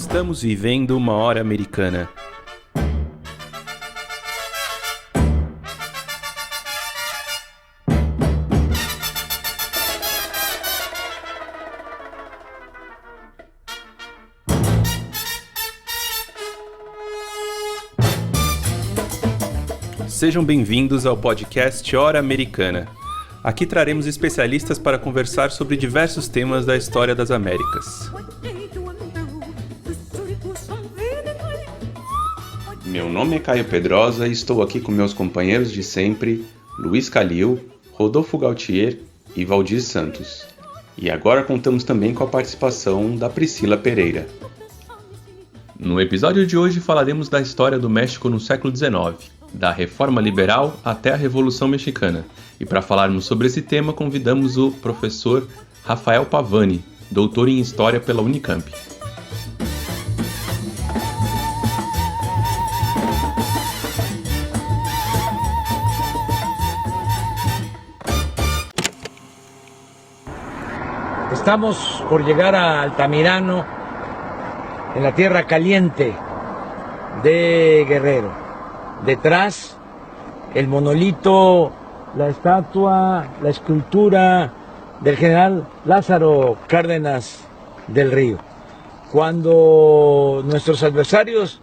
Estamos vivendo uma hora americana. Sejam bem-vindos ao podcast Hora Americana. Aqui traremos especialistas para conversar sobre diversos temas da história das Américas. Meu nome é Caio Pedrosa e estou aqui com meus companheiros de sempre, Luiz Calil, Rodolfo Gautier e Valdir Santos. E agora contamos também com a participação da Priscila Pereira. No episódio de hoje falaremos da história do México no século XIX, da Reforma Liberal até a Revolução Mexicana. E para falarmos sobre esse tema, convidamos o professor Rafael Pavani, doutor em História pela Unicamp. Estamos por llegar a Altamirano, en la tierra caliente de Guerrero. Detrás, el monolito, la estatua, la escultura del general Lázaro Cárdenas del Río. Cuando nuestros adversarios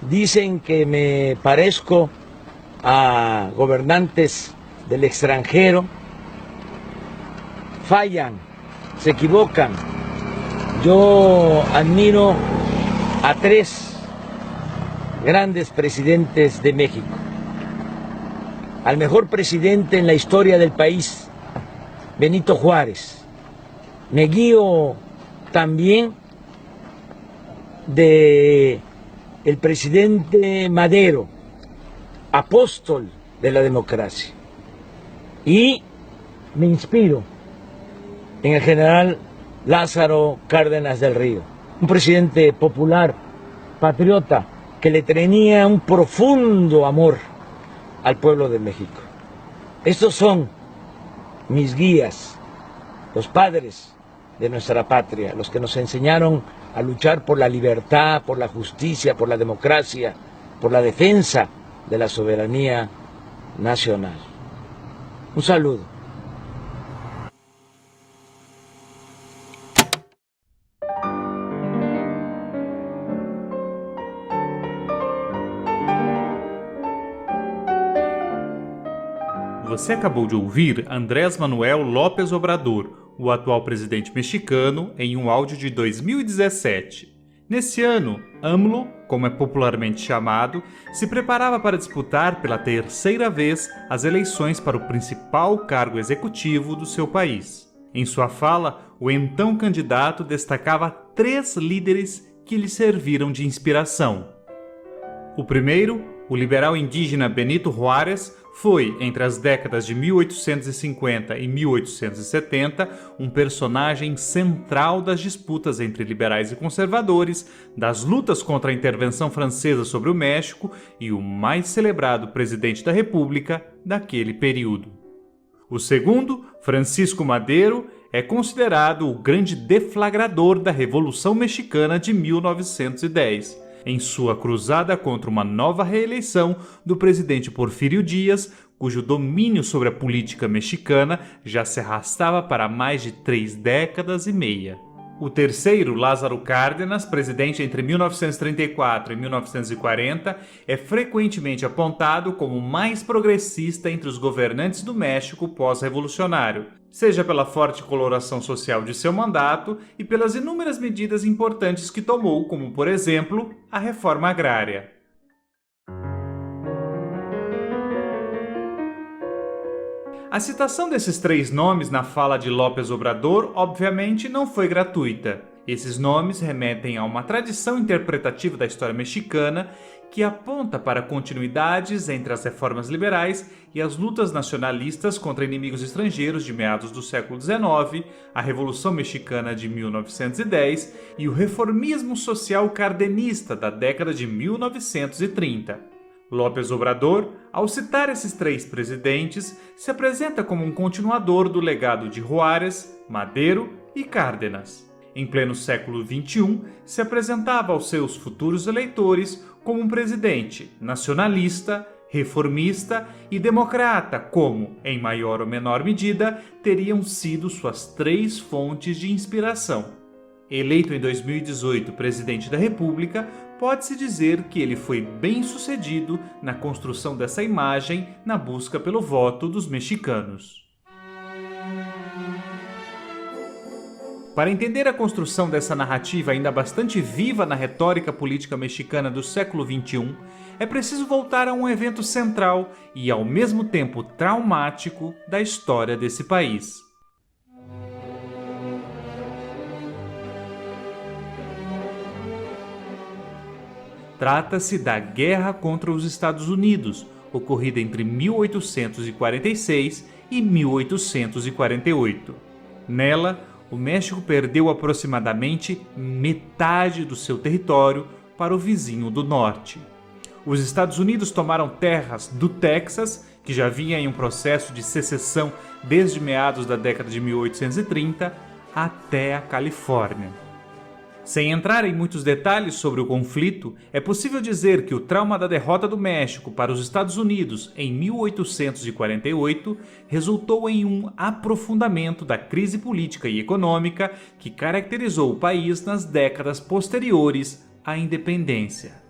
dicen que me parezco a gobernantes del extranjero, fallan, se equivocan. Yo admiro a tres grandes presidentes de México. Al mejor presidente en la historia del país, Benito Juárez. Me guío también de el presidente Madero, apóstol de la democracia. Y me inspiro en el general Lázaro Cárdenas del Río, un presidente popular, patriota, que le tenía un profundo amor al pueblo de México. Estos son mis guías, los padres de nuestra patria, los que nos enseñaron a luchar por la libertad, por la justicia, por la democracia, por la defensa de la soberanía nacional. Un saludo. Você acabou de ouvir Andrés Manuel López Obrador, o atual presidente mexicano, em um áudio de 2017. Nesse ano, AMLO, como é popularmente chamado, se preparava para disputar pela terceira vez as eleições para o principal cargo executivo do seu país. Em sua fala, o então candidato destacava três líderes que lhe serviram de inspiração. O primeiro, o liberal indígena Benito Juárez, foi, entre as décadas de 1850 e 1870, um personagem central das disputas entre liberais e conservadores, das lutas contra a intervenção francesa sobre o México e o mais celebrado presidente da República daquele período. O segundo, Francisco Madero, é considerado o grande deflagrador da Revolução Mexicana de 1910, em sua cruzada contra uma nova reeleição do presidente Porfirio Díaz, cujo domínio sobre a política mexicana já se arrastava para mais de 3 décadas e meia. O terceiro, Lázaro Cárdenas, presidente entre 1934 e 1940, é frequentemente apontado como o mais progressista entre os governantes do México pós-revolucionário, seja pela forte coloração social de seu mandato e pelas inúmeras medidas importantes que tomou, como, por exemplo, a reforma agrária. A citação desses três nomes na fala de López Obrador, obviamente, não foi gratuita. Esses nomes remetem a uma tradição interpretativa da história mexicana que aponta para continuidades entre as reformas liberais e as lutas nacionalistas contra inimigos estrangeiros de meados do século XIX, a Revolução Mexicana de 1910 e o reformismo social cardenista da década de 1930. López Obrador, ao citar esses três presidentes, se apresenta como um continuador do legado de Juárez, Madero e Cárdenas. em pleno século XXI, se apresentava aos seus futuros eleitores como um presidente nacionalista, reformista e democrata, como, em maior ou menor medida, teriam sido suas 3 fontes de inspiração. Eleito em 2018 presidente da República, pode-se dizer que ele foi bem-sucedido na construção dessa imagem na busca pelo voto dos mexicanos. Para entender a construção dessa narrativa ainda bastante viva na retórica política mexicana do século XXI, é preciso voltar a um evento central e, ao mesmo tempo, traumático da história desse país. Trata-se da Guerra contra os Estados Unidos, ocorrida entre 1846 e 1848. Nela, o México perdeu aproximadamente metade do seu território para o vizinho do norte. Os Estados Unidos tomaram terras do Texas, que já vinha em um processo de secessão desde meados da década de 1830, até a Califórnia. Sem entrar em muitos detalhes sobre o conflito, é possível dizer que o trauma da derrota do México para os Estados Unidos em 1848 resultou em um aprofundamento da crise política e econômica que caracterizou o país nas décadas posteriores à independência.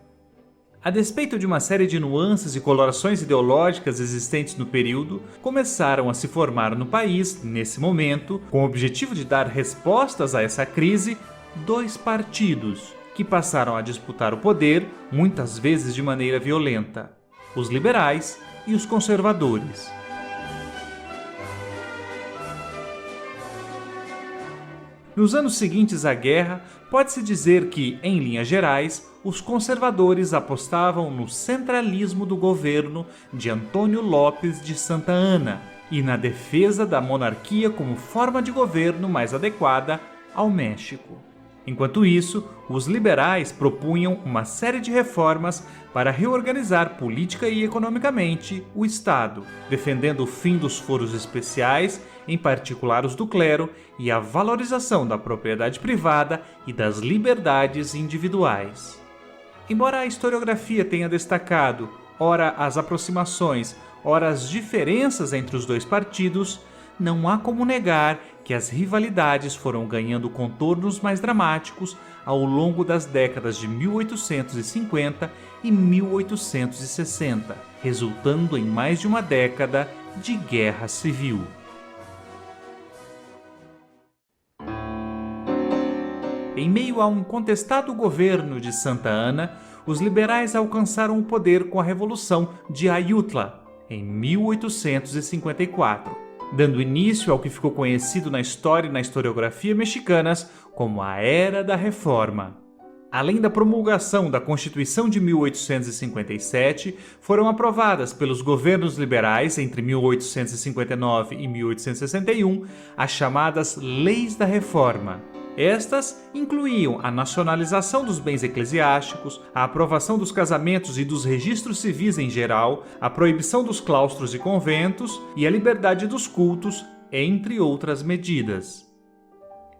A despeito de uma série de nuances e colorações ideológicas existentes no período, começaram a se formar no país, nesse momento, com o objetivo de dar respostas a essa crise, 2 partidos que passaram a disputar o poder, muitas vezes de maneira violenta: os liberais e os conservadores. Nos anos seguintes à guerra, pode-se dizer que, em linhas gerais, os conservadores apostavam no centralismo do governo de Antônio López de Santa Anna e na defesa da monarquia como forma de governo mais adequada ao México. Enquanto isso, os liberais propunham uma série de reformas para reorganizar política e economicamente o Estado, defendendo o fim dos foros especiais, em particular os do clero, e a valorização da propriedade privada e das liberdades individuais. Embora a historiografia tenha destacado, ora as aproximações, ora as diferenças entre os 2 partidos, não há como negar que as rivalidades foram ganhando contornos mais dramáticos ao longo das décadas de 1850 e 1860, resultando em mais de uma década de guerra civil. Em meio a um contestado governo de Santa Anna, os liberais alcançaram o poder com a Revolução de Ayutla, em 1854. Dando início ao que ficou conhecido na história e na historiografia mexicanas como a Era da Reforma. Além da promulgação da Constituição de 1857, foram aprovadas pelos governos liberais entre 1859 e 1861 as chamadas Leis da Reforma. Estas incluíam a nacionalização dos bens eclesiásticos, a aprovação dos casamentos e dos registros civis em geral, a proibição dos claustros e conventos e a liberdade dos cultos, entre outras medidas.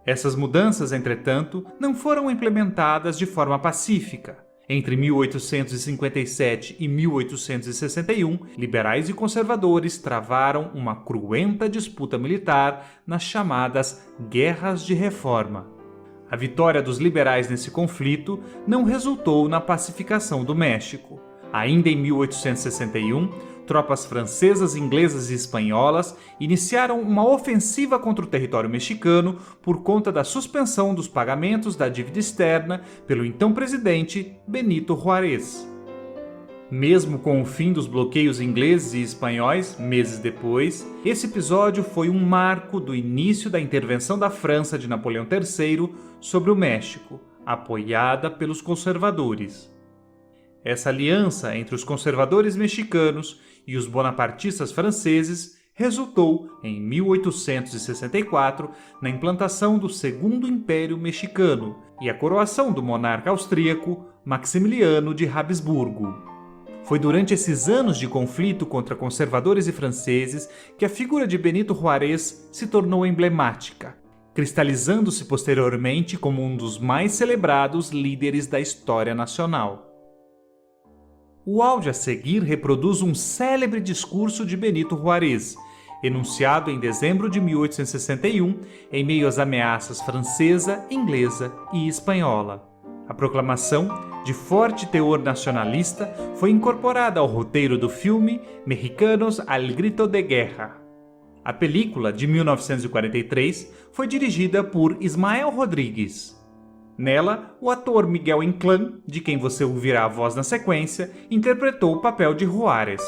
Essas mudanças, entretanto, não foram implementadas de forma pacífica. Entre 1857 e 1861, liberais e conservadores travaram uma cruenta disputa militar nas chamadas Guerras de Reforma. A vitória dos liberais nesse conflito não resultou na pacificação do México. Ainda em 1861, tropas francesas, inglesas e espanholas iniciaram uma ofensiva contra o território mexicano por conta da suspensão dos pagamentos da dívida externa pelo então presidente Benito Juárez. Mesmo com o fim dos bloqueios ingleses e espanhóis, meses depois, esse episódio foi um marco do início da intervenção da França de Napoleão III sobre o México, apoiada pelos conservadores. Essa aliança entre os conservadores mexicanos e os bonapartistas franceses resultou, em 1864, na implantação do Segundo Império Mexicano e a coroação do monarca austríaco Maximiliano de Habsburgo. Foi durante esses anos de conflito contra conservadores e franceses que a figura de Benito Juárez se tornou emblemática. cristalizando-se posteriormente como um dos mais celebrados líderes da história nacional. O áudio a seguir reproduz um célebre discurso de Benito Juárez, enunciado em dezembro de 1861, em meio às ameaças francesa, inglesa e espanhola. A proclamação, de forte teor nacionalista, foi incorporada ao roteiro do filme Mexicanos al Grito de Guerra. A película, de 1943, foi dirigida por Ismael Rodrigues. Nela, o ator Miguel Inclán, de quem você ouvirá a voz na sequência, interpretou o papel de Juárez.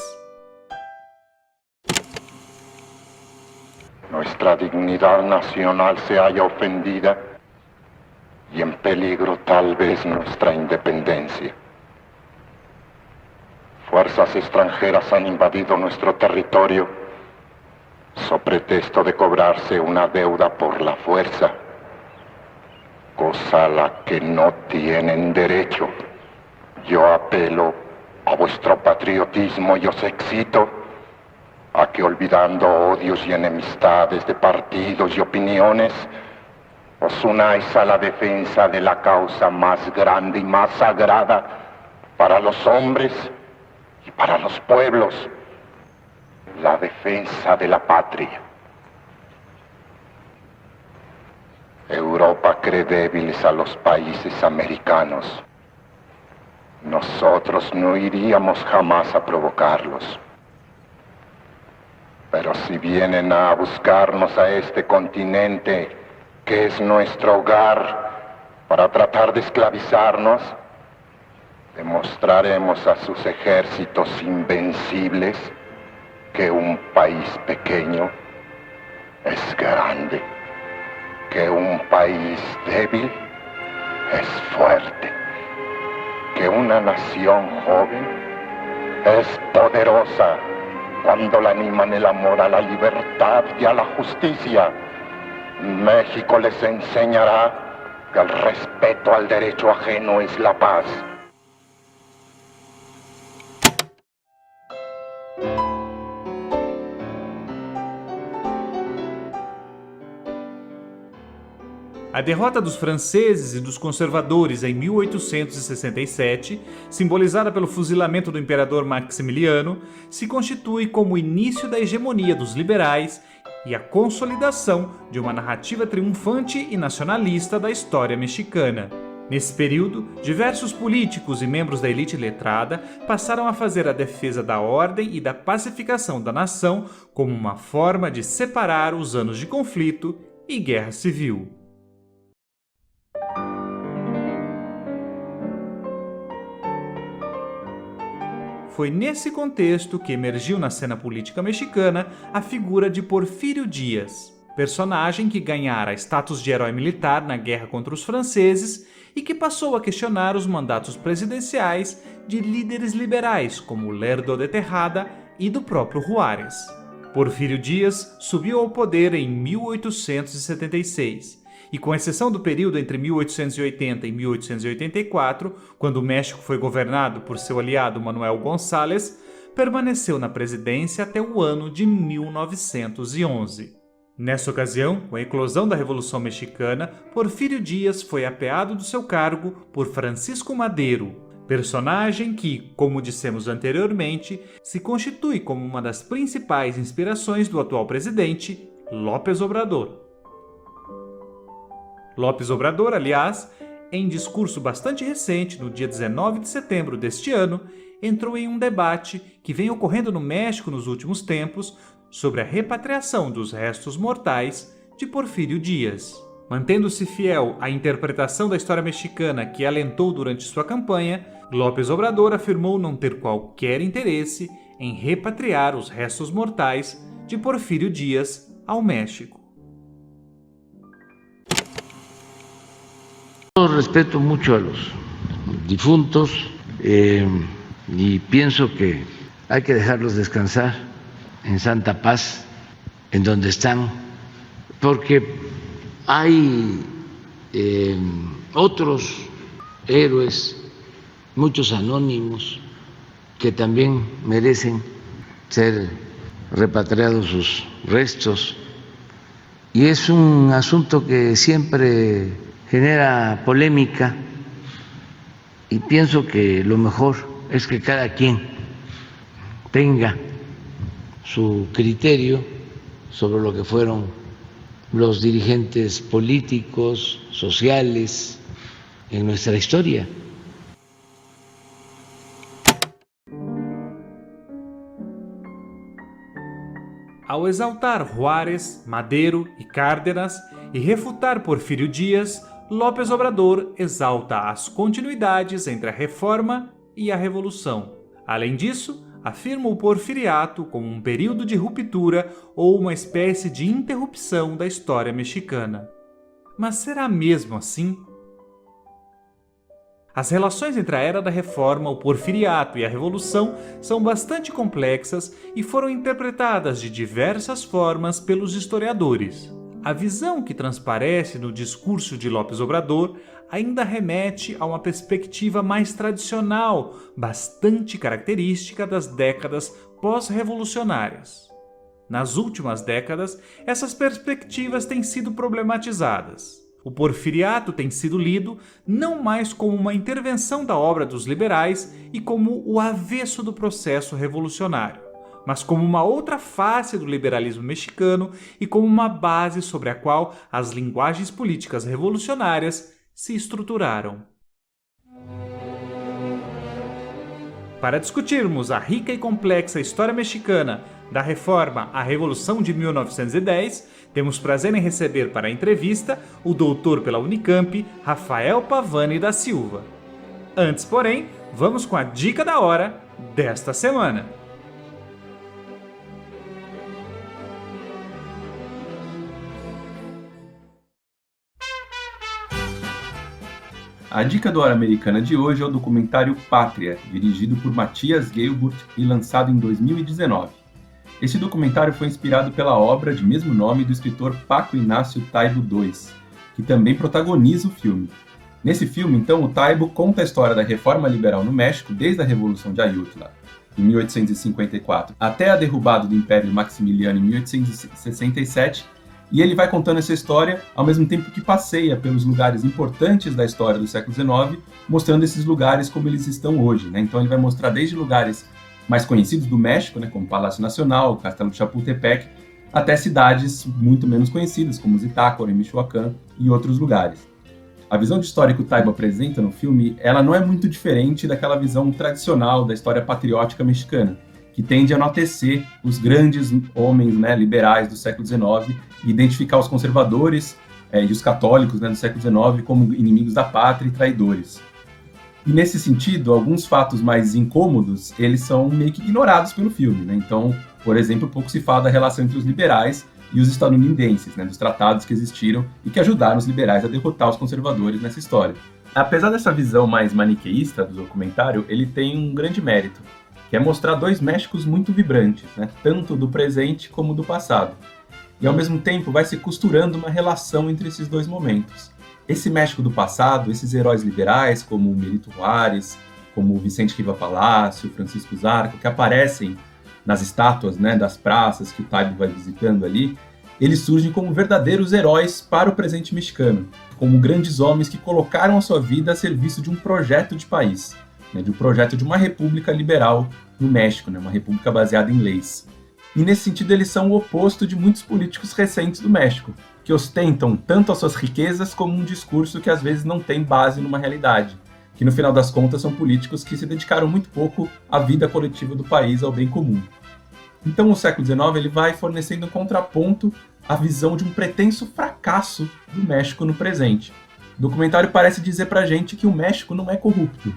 Nuestra dignidad nacional se halla ofendida y en peligro tal vez nuestra independencia. Fuerzas extranjeras han invadido nuestro territorio so pretexto de cobrarse una deuda por la fuerza, cosa a la que no tienen derecho. Yo apelo a vuestro patriotismo y os excito a que, olvidando odios y enemistades de partidos y opiniones, os unáis a la defensa de la causa más grande y más sagrada para los hombres y para los pueblos, la defensa de la patria. Europa cree débiles a los países americanos. Nosotros no iríamos jamás a provocarlos. Pero si vienen a buscarnos a este continente, que es nuestro hogar, para tratar de esclavizarnos, demostraremos a sus ejércitos invencibles que un país pequeño es grande, que un país débil es fuerte, que una nación joven es poderosa cuando la animan el amor a la libertad y a la justicia. México les enseñará que el respeto al derecho ajeno es la paz. A derrota dos franceses e dos conservadores em 1867, simbolizada pelo fuzilamento do imperador Maximiliano, se constitui como o início da hegemonia dos liberais e a consolidação de uma narrativa triunfante e nacionalista da história mexicana. Nesse período, diversos políticos e membros da elite letrada passaram a fazer a defesa da ordem e da pacificação da nação como uma forma de separar os anos de conflito e guerra civil. Foi nesse contexto que emergiu na cena política mexicana a figura de Porfírio Díaz, personagem que ganhara status de herói militar na guerra contra os franceses e que passou a questionar os mandatos presidenciais de líderes liberais como Lerdo de Tejada e do próprio Juárez. Porfírio Díaz subiu ao poder em 1876 e, com exceção do período entre 1880 e 1884, quando o México foi governado por seu aliado Manuel González, permaneceu na presidência até o ano de 1911. Nessa ocasião, com a eclosão da Revolução Mexicana, Porfírio Díaz foi apeado do seu cargo por Francisco Madero, personagem que, como dissemos anteriormente, se constitui como uma das principais inspirações do atual presidente, López Obrador. López Obrador, aliás, em discurso bastante recente, no dia 19 de setembro deste ano, entrou em um debate que vem ocorrendo no México nos últimos tempos sobre a repatriação dos restos mortais de Porfírio Díaz. Mantendo-se fiel à interpretação da história mexicana que alentou durante sua campanha, López Obrador afirmou não ter qualquer interesse em repatriar os restos mortais de Porfírio Díaz ao México. Yo respeto mucho a los difuntos y pienso que hay que dejarlos descansar en santa paz, en donde están, porque hay otros héroes, muchos anónimos, que también merecen ser repatriados sus restos y es un asunto que siempre genera polémica y pienso que lo mejor es que cada quien tenga su criterio sobre lo que fueron los dirigentes políticos, sociales en nuestra historia. Ao exaltar Juárez, Madero e Cárdenas e refutar Porfírio Dias, López Obrador exalta as continuidades entre a Reforma e a Revolução. Além disso, afirma o Porfiriato como um período de ruptura ou uma espécie de interrupção da história mexicana. Mas será mesmo assim? As relações entre a Era da Reforma, o Porfiriato e a Revolução são bastante complexas e foram interpretadas de diversas formas pelos historiadores. A visão que transparece no discurso de López Obrador ainda remete a uma perspectiva mais tradicional, bastante característica das décadas pós-revolucionárias. Nas últimas décadas, essas perspectivas têm sido problematizadas. O Porfiriato tem sido lido não mais como uma intervenção da obra dos liberais e como o avesso do processo revolucionário, mas como uma outra face do liberalismo mexicano e como uma base sobre a qual as linguagens políticas revolucionárias se estruturaram. Para discutirmos a rica e complexa história mexicana da Reforma à Revolução de 1910, temos prazer em receber para a entrevista o doutor pela Unicamp, Rafael Pavani da Silva. Antes, porém, vamos com a dica da hora desta semana. A dica da hora americana de hoje é o documentário Pátria, dirigido por Matthias Geilburt e lançado em 2019. Este documentário foi inspirado pela obra de mesmo nome do escritor Paco Inácio Taibo II, que também protagoniza o filme. Nesse filme, então, o Taibo conta a história da reforma liberal no México desde a Revolução de Ayutla, em 1854, até a derrubada do Império Maximiliano em 1867, e ele vai contando essa história ao mesmo tempo que passeia pelos lugares importantes da história do século XIX, mostrando esses lugares como eles estão hoje, né? Então ele vai mostrar desde lugares mais conhecidos do México, né, como Palácio Nacional, o Castelo de Chapultepec, até cidades muito menos conhecidas, como Zitácuaro, em Michoacán e outros lugares. A visão de história que o Taibo apresenta no filme, ela não é muito diferente daquela visão tradicional da história patriótica mexicana, que tende a enaltecer os grandes homens, né, liberais do século XIX e identificar os conservadores e os católicos, né, do século XIX como inimigos da pátria e traidores. E nesse sentido, alguns fatos mais incômodos, eles são meio que ignorados pelo filme, né? Então, por exemplo, pouco se fala da relação entre os liberais e os estadunidenses, né, dos tratados que existiram e que ajudaram os liberais a derrotar os conservadores nessa história. Apesar dessa visão mais maniqueísta do documentário, ele tem um grande mérito, que é mostrar dois Méxicos muito vibrantes, né, tanto do presente como do passado. E ao mesmo tempo vai se costurando uma relação entre esses dois momentos. Esse México do passado, esses heróis liberais, como o Benito Juárez, como o Vicente Riva Palacio, Francisco Zarco, que aparecem nas estátuas, né, das praças que o Taibo vai visitando ali, eles surgem como verdadeiros heróis para o presente mexicano, como grandes homens que colocaram a sua vida a serviço de um projeto de país, né, de um projeto de uma república liberal no México, né, uma república baseada em leis. E nesse sentido eles são o oposto de muitos políticos recentes do México, que ostentam tanto as suas riquezas como um discurso que às vezes não tem base numa realidade, que no final das contas são políticos que se dedicaram muito pouco à vida coletiva do país, ao bem comum. Então o século XIX ele vai fornecendo um contraponto à visão de um pretenso fracasso do México no presente. O documentário parece dizer pra gente que o México não é corrupto,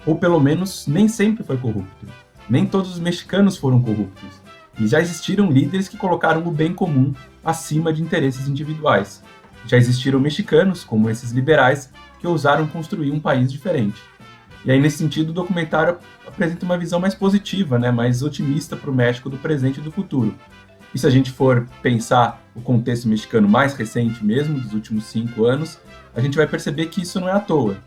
ou pelo menos nem sempre foi corrupto. Nem todos os mexicanos foram corruptos. E já existiram líderes que colocaram o bem comum acima de interesses individuais. Já existiram mexicanos, como esses liberais, que ousaram construir um país diferente. E aí, nesse sentido, o documentário apresenta uma visão mais positiva, né, mais otimista para o México do presente e do futuro. E se a gente for pensar o contexto mexicano mais recente mesmo, dos últimos 5 anos, a gente vai perceber que isso não é à toa.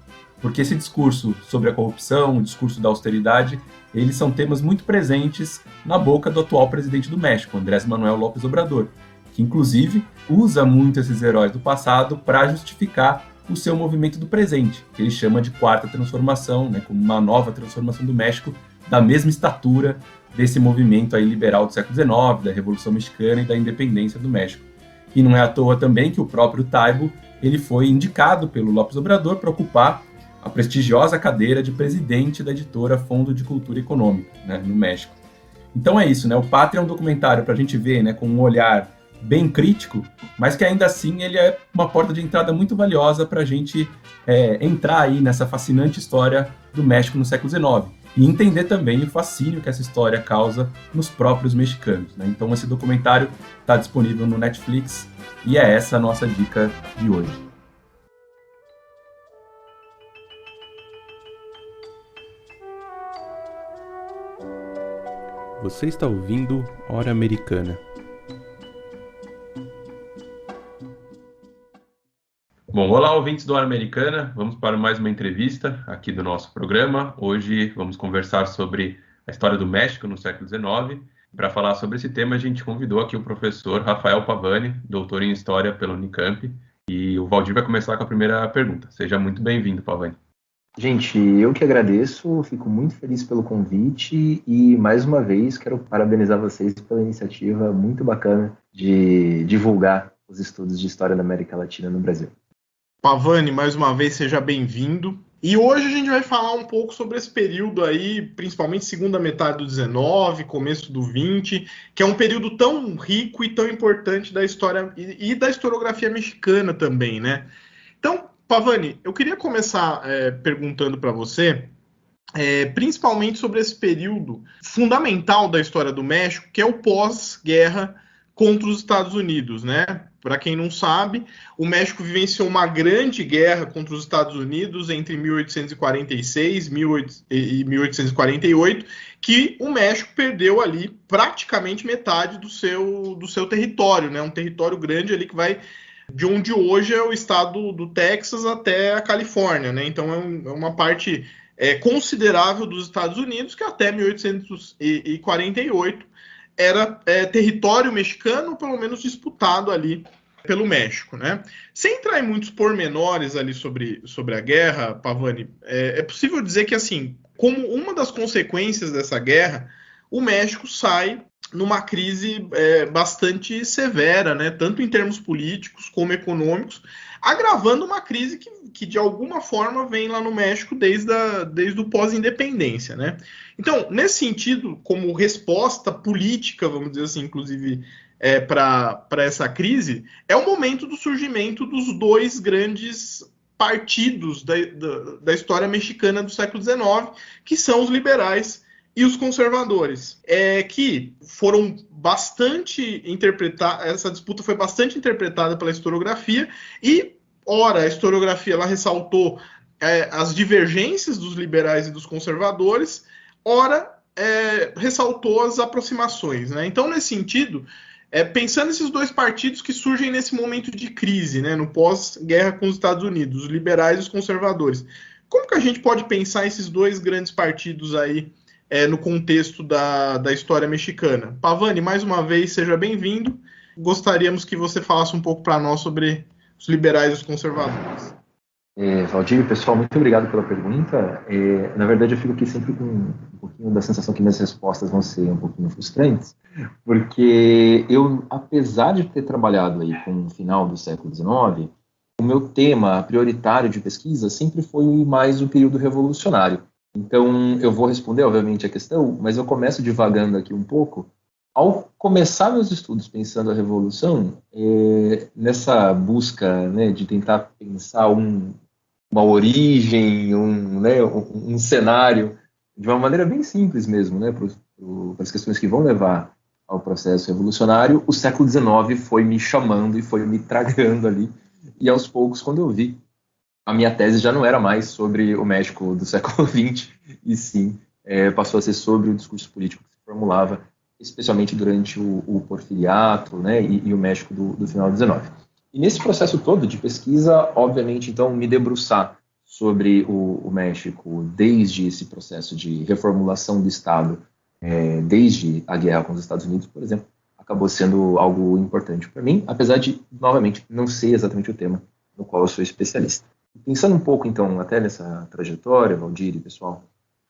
Porque esse discurso sobre a corrupção, o discurso da austeridade, eles são temas muito presentes na boca do atual presidente do México, Andrés Manuel López Obrador, que inclusive usa muito esses heróis do passado para justificar o seu movimento do presente, que ele chama de Quarta Transformação, né, como uma nova transformação do México, da mesma estatura desse movimento aí liberal do século XIX, da Revolução Mexicana e da independência do México. E não é à toa também que o próprio Taibo ele foi indicado pelo López Obrador para ocupar a prestigiosa cadeira de presidente da editora Fundo de Cultura Econômica, né, no México. Então é isso, né? O Pátria é um documentário para a gente ver, né, com um olhar bem crítico, mas que ainda assim ele é uma porta de entrada muito valiosa para a gente entrar aí nessa fascinante história do México no século XIX e entender também o fascínio que essa história causa nos próprios mexicanos, né? Então esse documentário está disponível no Netflix e é essa a nossa dica de hoje. Você está ouvindo Hora Americana. Bom, olá, ouvintes do Hora Americana. Vamos para mais uma entrevista aqui do nosso programa. Hoje vamos conversar sobre a história do México no século XIX. Para falar sobre esse tema, a gente convidou aqui o professor Rafael Pavani, doutor em História pela Unicamp. E o Valdir vai começar com a primeira pergunta. Seja muito bem-vindo, Pavani. Gente, eu que agradeço, fico muito feliz pelo convite e, mais uma vez, quero parabenizar vocês pela iniciativa muito bacana de divulgar os estudos de História da América Latina no Brasil. Pavani, mais uma vez, seja bem-vindo. E hoje a gente vai falar um pouco sobre esse período aí, principalmente segunda metade do 19, começo do 20, que é um período tão rico e tão importante da história e da historiografia mexicana também, né? Então, Pavani, eu queria começar perguntando para você, principalmente sobre esse período fundamental da história do México, que é o pós-guerra contra os Estados Unidos, né? Para quem não sabe, o México vivenciou uma grande guerra contra os Estados Unidos entre 1846 e 1848, que o México perdeu ali praticamente metade do seu território, né? Um território grande ali que vai de onde hoje é o estado do Texas até a Califórnia, né? Então é uma parte considerável dos Estados Unidos que até 1848 era território mexicano, pelo menos disputado ali pelo México, né? Sem entrar em muitos pormenores ali sobre a guerra, Pavani, é possível dizer que, assim, como uma das consequências dessa guerra, o México sai numa crise bastante severa, né? Tanto em termos políticos como econômicos, agravando uma crise que de alguma forma vem lá no México desde o pós-independência, né? Então, nesse sentido, como resposta política, vamos dizer assim, inclusive para essa crise, é o momento do surgimento dos dois grandes partidos da história mexicana do século XIX, que são os liberais e os conservadores, que foram bastante interpretados. Essa disputa foi bastante interpretada pela historiografia e, ora, a historiografia ela ressaltou as divergências dos liberais e dos conservadores, ora, ressaltou as aproximações, né? Então, nesse sentido, pensando nesses dois partidos que surgem nesse momento de crise, né, no pós-guerra com os Estados Unidos, os liberais e os conservadores, como que a gente pode pensar esses dois grandes partidos aí no contexto da história mexicana? Pavani, mais uma vez, seja bem-vindo. Gostaríamos que você falasse um pouco para nós sobre os liberais e os conservadores. Valdir, pessoal, muito obrigado pela pergunta. Na verdade, eu fico aqui sempre com um pouquinho da sensação que minhas respostas vão ser um pouquinho frustrantes, porque eu, apesar de ter trabalhado aí com o final do século XIX, o meu tema prioritário de pesquisa sempre foi mais o período revolucionário. Então, eu vou responder, obviamente, a questão, mas eu começo divagando aqui um pouco. Ao começar meus estudos pensando a Revolução, nessa busca, né, de tentar pensar uma origem, um cenário, de uma maneira bem simples mesmo, né, para as questões que vão levar ao processo revolucionário, o século XIX foi me chamando e foi me tragando ali, e aos poucos, quando eu vi, a minha tese já não era mais sobre o México do século XX, e sim passou a ser sobre o discurso político que se formulava, especialmente durante o Porfiriato, né, e o México do final do XIX. E nesse processo todo de pesquisa, obviamente, então, me debruçar sobre o México desde esse processo de reformulação do Estado, desde a guerra com os Estados Unidos, por exemplo, acabou sendo algo importante para mim, apesar de, novamente, não ser exatamente o tema no qual eu sou especialista. Pensando um pouco, então, até nessa trajetória, Valdir e pessoal,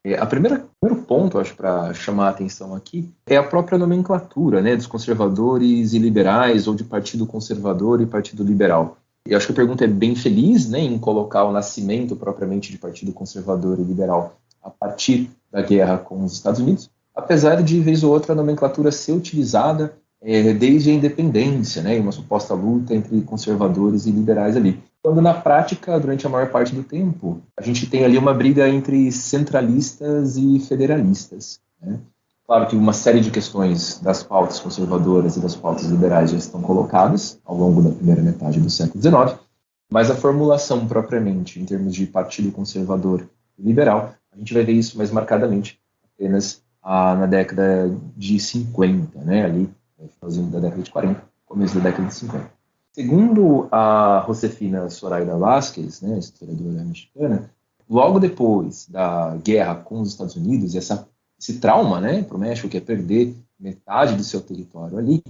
o primeiro ponto, acho, para chamar a atenção aqui é a própria nomenclatura, né, dos conservadores e liberais, ou de Partido Conservador e Partido Liberal. E acho que a pergunta é bem feliz, né, em colocar o nascimento propriamente de Partido Conservador e Liberal a partir da guerra com os Estados Unidos, apesar de, vez ou outra, a nomenclatura ser utilizada desde a independência, né, em uma suposta luta entre conservadores e liberais ali. Quando, na prática, durante a maior parte do tempo, a gente tem ali uma briga entre centralistas e federalistas, né? Claro que uma série de questões das pautas conservadoras e das pautas liberais já estão colocadas ao longo da primeira metade do século XIX, mas a formulação propriamente, em termos de partido conservador e liberal, a gente vai ver isso mais marcadamente apenas na década de 50, né? Ali, no finalzinho da década de 40, começo da década de 50. Segundo a Josefina Zoraida Vázquez, né, historiadora mexicana, logo depois da guerra com os Estados Unidos, esse trauma, né, para o México, que é perder metade do seu território ali,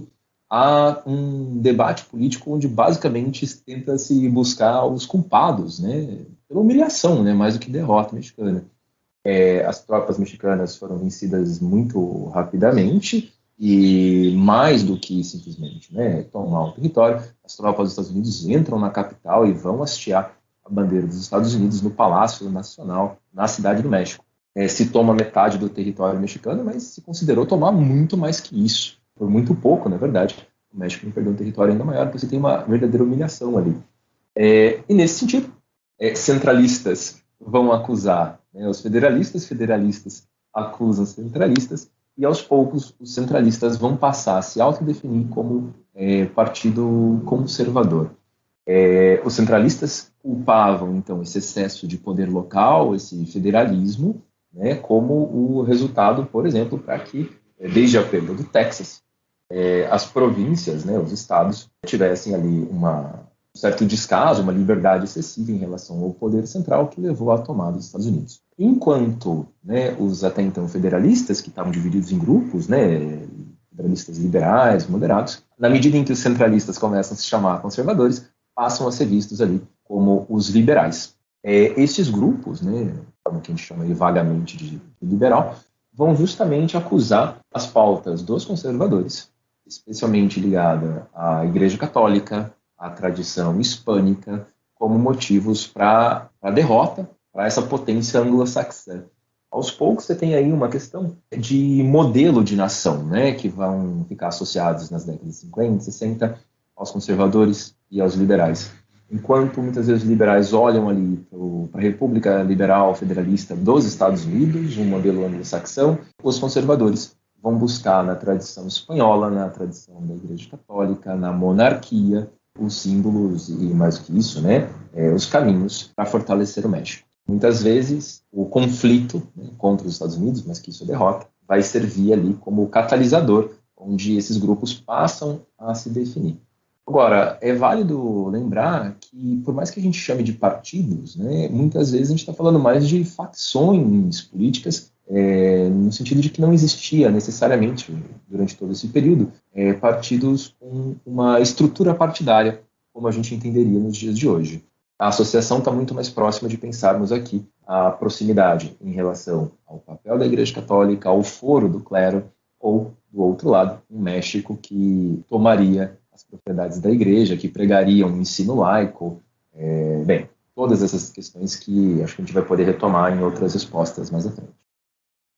há um debate político onde basicamente tenta-se buscar os culpados, né, pela humilhação, né, mais do que derrota mexicana. As tropas mexicanas foram vencidas muito rapidamente, e mais do que simplesmente, né, tomar o território, as tropas dos Estados Unidos entram na capital e vão hastear a bandeira dos Estados Unidos no Palácio Nacional, na Cidade do México. Se toma metade do território mexicano, mas se considerou tomar muito mais que isso. Por muito pouco, na verdade. O México não perdeu um território ainda maior, porque você tem uma verdadeira humilhação ali. E nesse sentido, centralistas vão acusar, né, os federalistas acusam os centralistas, e aos poucos os centralistas vão passar a se autodefinir como partido conservador. Os centralistas culpavam, então, esse excesso de poder local, esse federalismo, né, como o resultado, por exemplo, para que, desde a perda do Texas, as províncias, né, os estados, tivessem ali um certo descaso, uma liberdade excessiva em relação ao poder central, que levou à tomada dos Estados Unidos. Enquanto, né, os até então federalistas, que estavam divididos em grupos, né, federalistas liberais, moderados, na medida em que os centralistas começam a se chamar conservadores, passam a ser vistos ali como os liberais. Esses grupos, né, como que a gente chama aí vagamente de liberal, vão justamente acusar as pautas dos conservadores, especialmente ligada à Igreja Católica, à tradição hispânica, como motivos para a derrota, para essa potência anglo-saxã. Aos poucos você tem aí uma questão de modelo de nação, né, que vão ficar associados nas décadas de 50, 60 aos conservadores e aos liberais. Enquanto muitas vezes os liberais olham ali para a República Liberal Federalista dos Estados Unidos, um modelo anglo-saxão, os conservadores vão buscar na tradição espanhola, na tradição da Igreja Católica, na monarquia, os símbolos e, mais do que isso, né, os caminhos para fortalecer o México. Muitas vezes, o conflito, né, contra os Estados Unidos, mas que isso é derrota, vai servir ali como catalisador, onde esses grupos passam a se definir. Agora, é válido lembrar que, por mais que a gente chame de partidos, né, muitas vezes a gente está falando mais de facções políticas, no sentido de que não existia necessariamente, durante todo esse período, partidos com uma estrutura partidária, como a gente entenderia nos dias de hoje. A associação está muito mais próxima de pensarmos aqui a proximidade em relação ao papel da Igreja Católica, ao foro do clero, ou, do outro lado, um México que tomaria as propriedades da Igreja, que pregaria um ensino laico. Bem, todas essas questões que acho que a gente vai poder retomar em outras respostas mais à frente.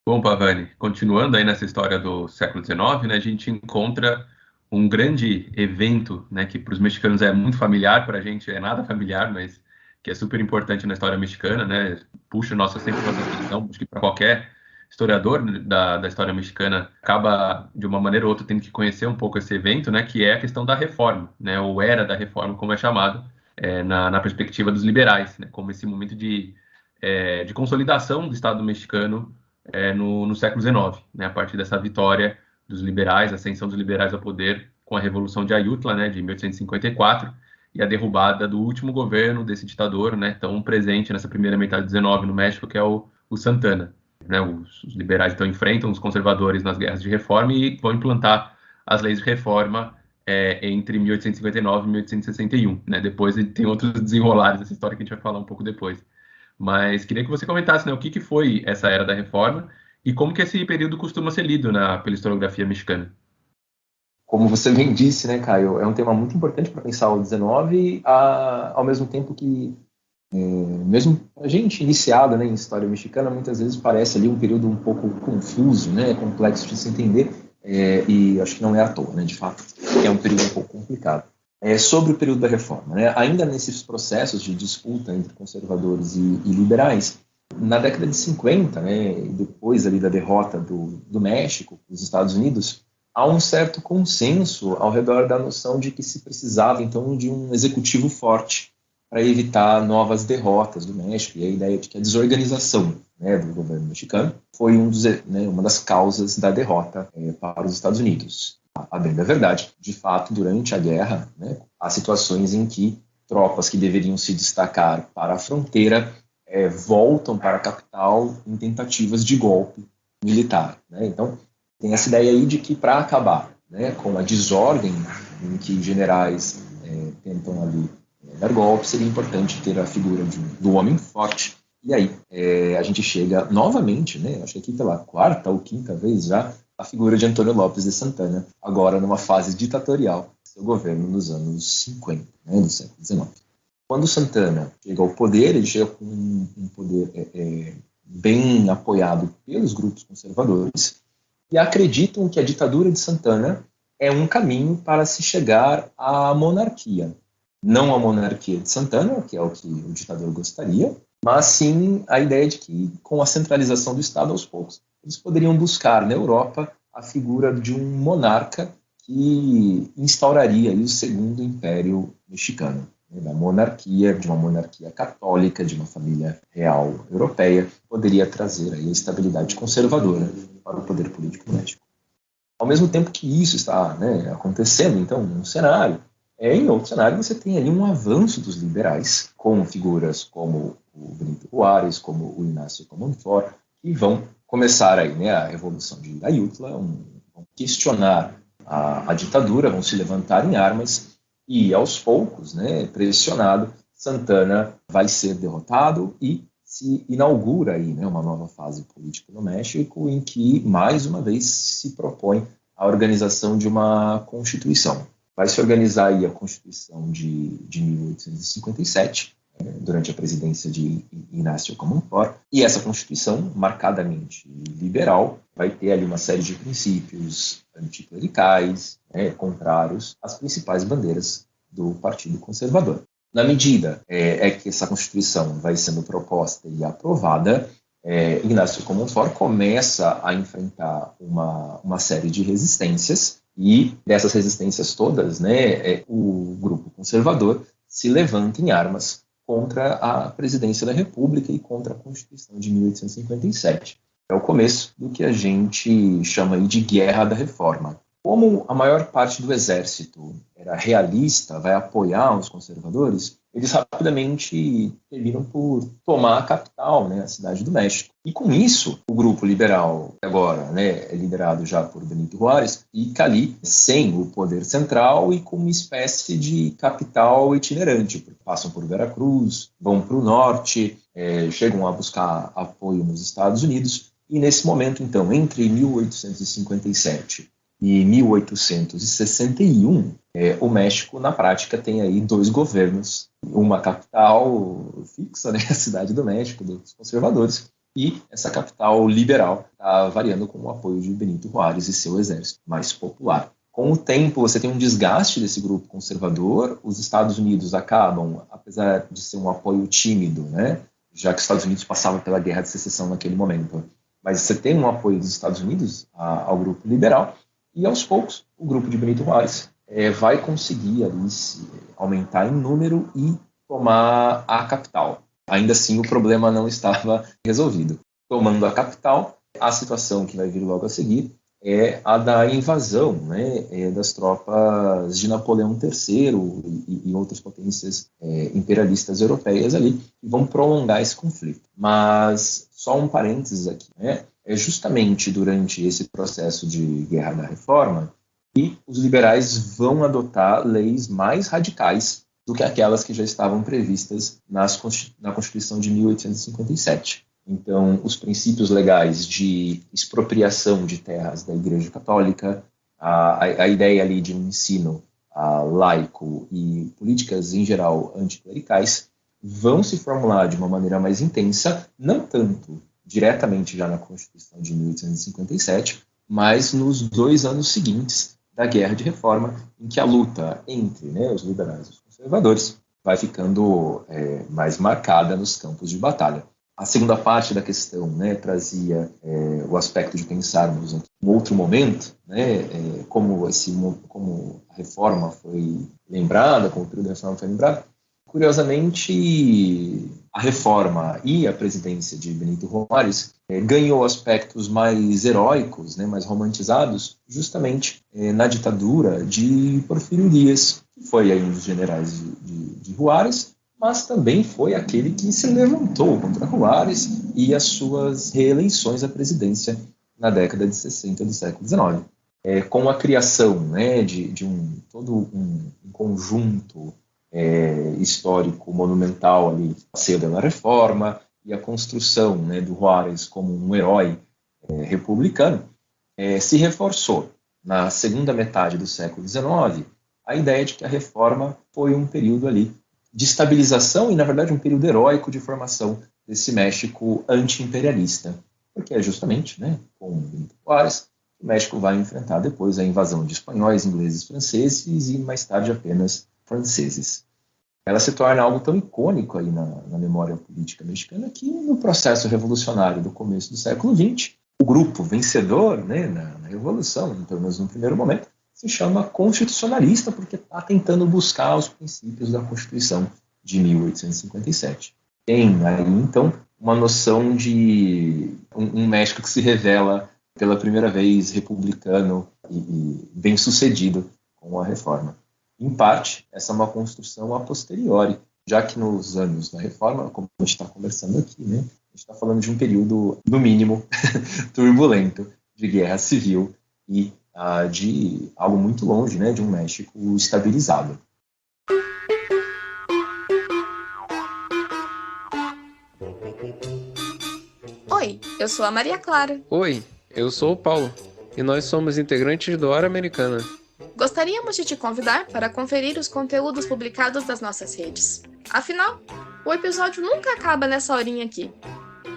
Bom, Pavani, continuando aí nessa história do século XIX, né, a gente encontra um grande evento, né, que para os mexicanos é muito familiar, para a gente é nada familiar, mas que é super importante na história mexicana, né, puxa sempre nossa atenção, acho que para qualquer historiador da história mexicana acaba, de uma maneira ou outra, tendo que conhecer um pouco esse evento, né, que é a questão da reforma, né, ou era da reforma, como é chamado, na perspectiva dos liberais, né, como esse momento de consolidação do Estado mexicano no século XIX, né, a partir dessa vitória dos liberais, a ascensão dos liberais ao poder com a Revolução de Ayutla, né, de 1854, e a derrubada do último governo desse ditador, né, tão presente nessa primeira metade do XIX no México, que é o Santana. Né, os liberais então enfrentam os conservadores nas guerras de reforma e vão implantar as leis de reforma entre 1859 e 1861. Né? Depois tem outros desenrolares dessa história que a gente vai falar um pouco depois. Mas queria que você comentasse, né, o que foi essa Era da Reforma e como que esse período costuma ser lido pela historiografia mexicana. Como você bem disse, né, Caio, é um tema muito importante para pensar o 19, ao mesmo tempo que, mesmo a gente iniciada, né, em história mexicana, muitas vezes parece ali um período um pouco confuso, né, complexo de se entender, e acho que não é à toa, né, de fato, é um período um pouco complicado. Sobre o período da reforma, né, ainda nesses processos de disputa entre conservadores e liberais, na década de 50, né, depois ali da derrota do México, dos Estados Unidos, há um certo consenso ao redor da noção de que se precisava, então, de um executivo forte para evitar novas derrotas do México, e a ideia de que a desorganização, né, do governo mexicano foi uma das causas da derrota para os Estados Unidos. A bem da verdade, de fato, durante a guerra, né, há situações em que tropas que deveriam se destacar para a fronteira voltam para a capital em tentativas de golpe militar. Né? Então, tem essa ideia aí de que para acabar, né, com a desordem em que generais tentam ali dar golpe, seria importante ter a figura do homem forte. E aí a gente chega novamente, né, acho que aqui pela quarta ou quinta vez já, a figura de Antônio Lopes de Santana, agora numa fase ditatorial do seu governo nos anos 50, né, do século XIX. Quando Santana chega ao poder, ele chega com um poder bem apoiado pelos grupos conservadores, e acreditam que a ditadura de Santana é um caminho para se chegar à monarquia. Não a monarquia de Santana, que é o que o ditador gostaria, mas sim a ideia de que, com a centralização do Estado aos poucos, eles poderiam buscar na Europa a figura de um monarca que instauraria aí o segundo império mexicano, né, da monarquia, de uma monarquia católica, de uma família real europeia, poderia trazer aí a estabilidade conservadora para o poder político do México. Ao mesmo tempo que isso está, né, acontecendo, então, num cenário, em outro cenário você tem ali um avanço dos liberais, com figuras como o Benito Juárez, como o Ignacio Comonfort, que vão começar aí, né, a Revolução de Ayutla, vão questionar a ditadura, vão se levantar em armas, e aos poucos, né, pressionado, Santana vai ser derrotado e se inaugura aí, né, uma nova fase política no México, em que, mais uma vez, se propõe a organização de uma Constituição. Vai se organizar aí a Constituição de 1857, durante a presidência de Ignacio Comonfort, e essa Constituição, marcadamente liberal, vai ter ali uma série de princípios anticlericais, contrários às principais bandeiras do Partido Conservador. Na medida que essa Constituição vai sendo proposta e aprovada, Ignacio Comonfort começa a enfrentar uma série de resistências, e dessas resistências todas, né, o grupo conservador se levanta em armas contra a presidência da República e contra a Constituição de 1857. É o começo do que a gente chama aí de Guerra da Reforma. Como a maior parte do exército era realista, vai apoiar os conservadores, eles rapidamente terminam por tomar a capital, né, a cidade do México. E com isso, o grupo liberal, agora, né, é liderado já por Benito Juárez, fica ali sem o poder central e com uma espécie de capital itinerante. Passam por Veracruz, vão para o norte, chegam a buscar apoio nos Estados Unidos. E nesse momento, então, entre 1857 e 1861, o México, na prática, tem aí dois governos, uma capital fixa, né, a cidade do México, dos conservadores, e essa capital liberal está variando com o apoio de Benito Juárez e seu exército mais popular. Com o tempo, você tem um desgaste desse grupo conservador, os Estados Unidos acabam, apesar de ser um apoio tímido, né, já que os Estados Unidos passavam pela Guerra de Secessão naquele momento, mas você tem um apoio dos Estados Unidos ao grupo liberal, e aos poucos o grupo de Benito Juárez vai conseguir ali aumentar em número e tomar a capital. Ainda assim, o problema não estava resolvido. Tomando a capital, a situação que vai vir logo a seguir é a da invasão, né, das tropas de Napoleão III e outras potências imperialistas europeias ali, que vão prolongar esse conflito. Mas, só um parênteses aqui, né, justamente durante esse processo de Guerra da Reforma e os liberais vão adotar leis mais radicais do que aquelas que já estavam previstas na Constituição de 1857. Então, os princípios legais de expropriação de terras da Igreja Católica, a ideia ali de um ensino laico e políticas em geral anticlericais vão se formular de uma maneira mais intensa, não tanto diretamente já na Constituição de 1857, mas nos 2 anos seguintes da Guerra de Reforma, em que a luta entre os liberais e os conservadores vai ficando mais marcada nos campos de batalha. A segunda parte da questão trazia o aspecto de pensarmos em um outro momento, como a reforma foi lembrada, como o período da reforma foi lembrado. Curiosamente, a reforma e a presidência de Benito Juárez ganhou aspectos mais heróicos, mais romantizados, justamente na ditadura de Porfírio Dias, que foi aí um dos generais de Juárez, mas também foi aquele que se levantou contra Juárez e as suas reeleições à presidência na década de 60 do século XIX. Com a criação de todo um conjunto histórico monumental ali, cedo da Reforma, e a construção do Juárez como um herói republicano, se reforçou na segunda metade do século XIX a ideia de que a Reforma foi um período ali de estabilização e, na verdade, um período heróico de formação desse México anti-imperialista, porque é justamente com Benito Juárez que o México vai enfrentar depois a invasão de espanhóis, ingleses, franceses e, mais tarde, apenas franceses. Ela se torna algo tão icônico aí na memória política mexicana que, no processo revolucionário do começo do século XX, o grupo vencedor na Revolução, pelo menos no primeiro momento, se chama constitucionalista porque está tentando buscar os princípios da Constituição de 1857. Tem aí, então, uma noção de um México que se revela pela primeira vez republicano e bem-sucedido com a reforma. Em parte, essa é uma construção a posteriori, já que nos anos da reforma, como a gente está conversando aqui, a gente está falando de um período, no mínimo, turbulento, de guerra civil e de algo muito longe de um México estabilizado. Oi, eu sou a Maria Clara. Oi, eu sou o Paulo, e nós somos integrantes do Hora Americana. Gostaríamos de te convidar para conferir os conteúdos publicados das nossas redes. Afinal, o episódio nunca acaba nessa horinha aqui.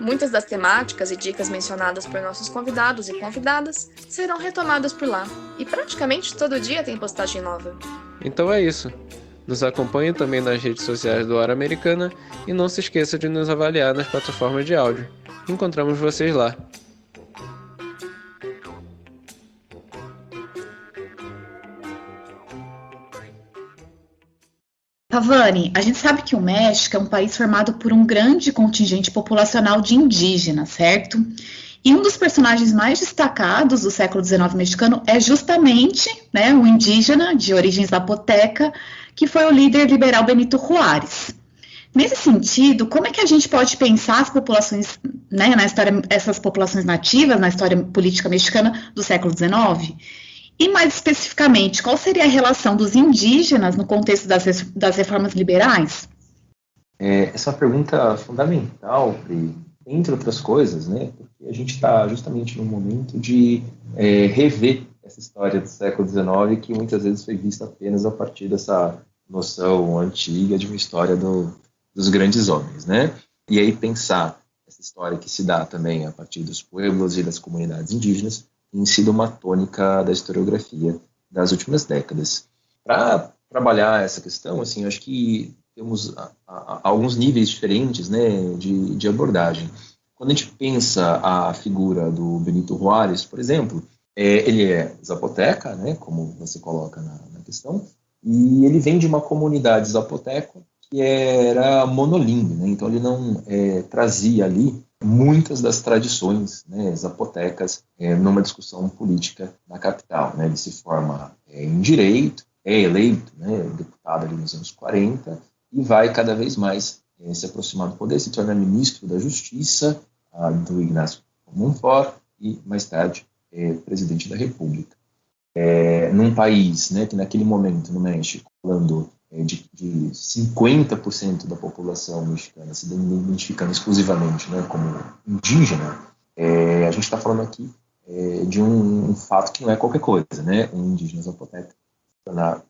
Muitas das temáticas e dicas mencionadas por nossos convidados e convidadas serão retomadas por lá, e praticamente todo dia tem postagem nova. Então é isso. Nos acompanhe também nas redes sociais do Hora Americana e não se esqueça de nos avaliar nas plataformas de áudio. Encontramos vocês lá. Pavani, a gente sabe que o México é um país formado por um grande contingente populacional de indígenas, certo? E um dos personagens mais destacados do século XIX mexicano é justamente um indígena de origem zapoteca, que foi o líder liberal Benito Juárez. Nesse sentido, como é que a gente pode pensar as populações, na história, essas populações nativas na história política mexicana do século XIX? E, mais especificamente, qual seria a relação dos indígenas no contexto das reformas liberais? Essa é uma pergunta fundamental, entre outras coisas, porque a gente está justamente num momento de rever essa história do século XIX, que muitas vezes foi vista apenas a partir dessa noção antiga de uma história dos grandes homens. E aí pensar essa história que se dá também a partir dos pueblos e das comunidades indígenas, tem sido uma tônica da historiografia das últimas décadas. Para trabalhar essa questão, acho que temos alguns níveis diferentes de abordagem. Quando a gente pensa a figura do Benito Juárez, por exemplo, ele é zapoteca, como você coloca na questão, e ele vem de uma comunidade zapoteca que era monolíngue, então ele não trazia ali muitas das tradições zapotecas numa discussão política na capital. Ele se forma em direito, é eleito deputado ali nos anos 40 e vai cada vez mais se aproximar do poder, se torna ministro da Justiça do Ignacio Comonfort e mais tarde presidente da República. num país, né, que naquele momento, no México, falando de 50% da população mexicana se identificando exclusivamente, né, como indígena, a gente está falando aqui de um fato que não é qualquer coisa, né, um indígena zapoteca se tornar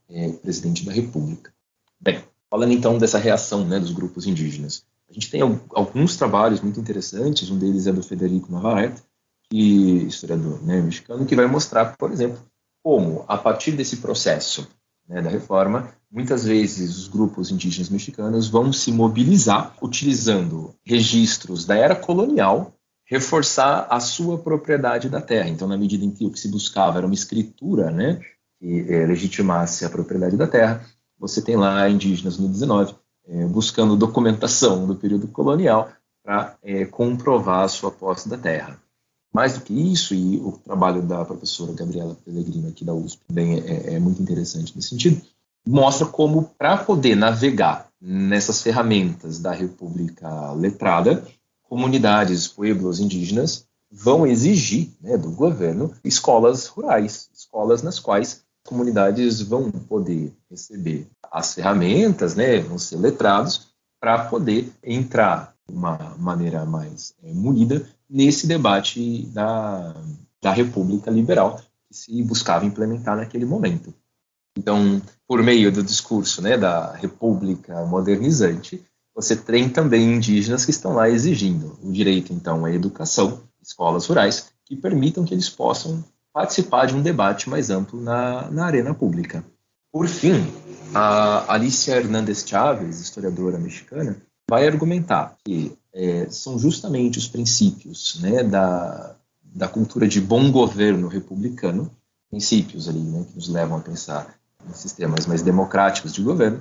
presidente da República. Bem, falando então dessa reação, né, dos grupos indígenas, a gente tem alguns trabalhos muito interessantes, um deles é do Federico Navarrete, historiador, né, mexicano, que vai mostrar, por exemplo, como, a partir desse processo, né, da reforma, muitas vezes os grupos indígenas mexicanos vão se mobilizar utilizando registros da era colonial, reforçar a sua propriedade da terra. Então, na medida em que o que se buscava era uma escritura, né, que legitimasse a propriedade da terra, você tem lá indígenas no 19 buscando documentação do período colonial para comprovar a sua posse da terra. Mais do que isso, e o trabalho da professora Gabriela Pellegrino aqui da USP também é muito interessante nesse sentido, mostra como, para poder navegar nessas ferramentas da República Letrada, comunidades, pueblos indígenas vão exigir, né, do governo escolas rurais, escolas nas quais comunidades vão poder receber as ferramentas, né, vão ser letrados, para poder entrar de uma maneira mais munida nesse debate da República Liberal que se buscava implementar naquele momento. Então, por meio do discurso, né, da República modernizante, você tem também indígenas que estão lá exigindo o direito, então, à educação, escolas rurais, que permitam que eles possam participar de um debate mais amplo na arena pública. Por fim, a Alicia Hernández Chávez, historiadora mexicana, vai argumentar que são justamente os princípios, né, da cultura de bom governo republicano, princípios ali, né, que nos levam a pensar em sistemas mais democráticos de governo,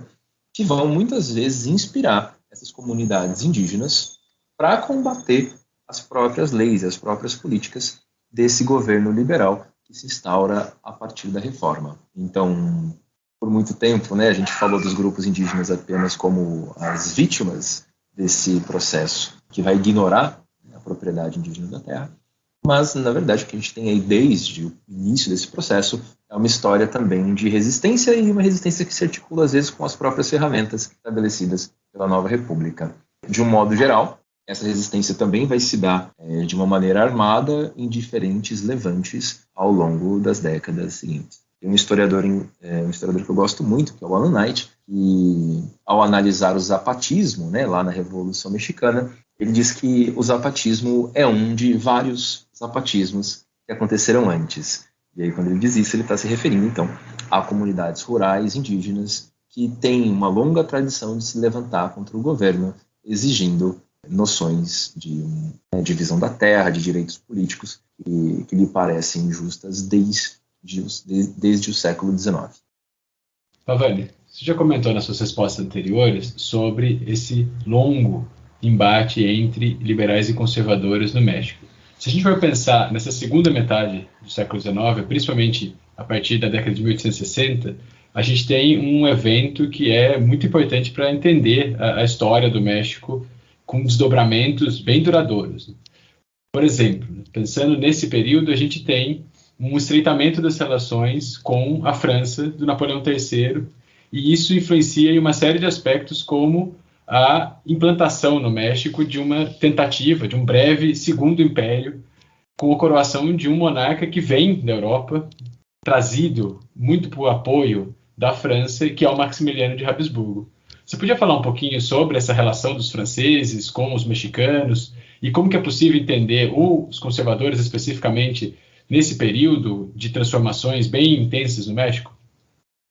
que vão muitas vezes inspirar essas comunidades indígenas para combater as próprias leis, as próprias políticas desse governo liberal que se instaura a partir da reforma. Então, por muito tempo, né, a gente falou dos grupos indígenas apenas como as vítimas desse processo que vai ignorar a propriedade indígena da terra, mas, na verdade, o que a gente tem aí desde o início desse processo é uma história também de resistência, e uma resistência que se articula, às vezes, com as próprias ferramentas estabelecidas pela nova república. De um modo geral, essa resistência também vai se dar de uma maneira armada em diferentes levantes ao longo das décadas seguintes. Tem um historiador que eu gosto muito, que é o Alan Knight, que, ao analisar o zapatismo, né, lá na Revolução Mexicana, ele diz que o zapatismo é um de vários zapatismos que aconteceram antes. E aí, quando ele diz isso, ele está se referindo, então, a comunidades rurais indígenas que têm uma longa tradição de se levantar contra o governo, exigindo noções de divisão da terra, de direitos políticos, que lhe parecem injustas desde o século XIX. Pavani, você já comentou nas suas respostas anteriores sobre esse longo embate entre liberais e conservadores no México. Se a gente for pensar nessa segunda metade do século XIX, principalmente a partir da década de 1860, a gente tem um evento que é muito importante para entender a história do México, com desdobramentos bem duradouros. Por exemplo, pensando nesse período, a gente tem um estreitamento das relações com a França do Napoleão III, e isso influencia em uma série de aspectos, como a implantação no México de uma tentativa de um breve segundo império, com a coroação de um monarca que vem da Europa, trazido muito por apoio da França, que é o Maximiliano de Habsburgo. Você podia falar um pouquinho sobre essa relação dos franceses com os mexicanos e como que é possível entender os conservadores especificamente nesse período de transformações bem intensas no México?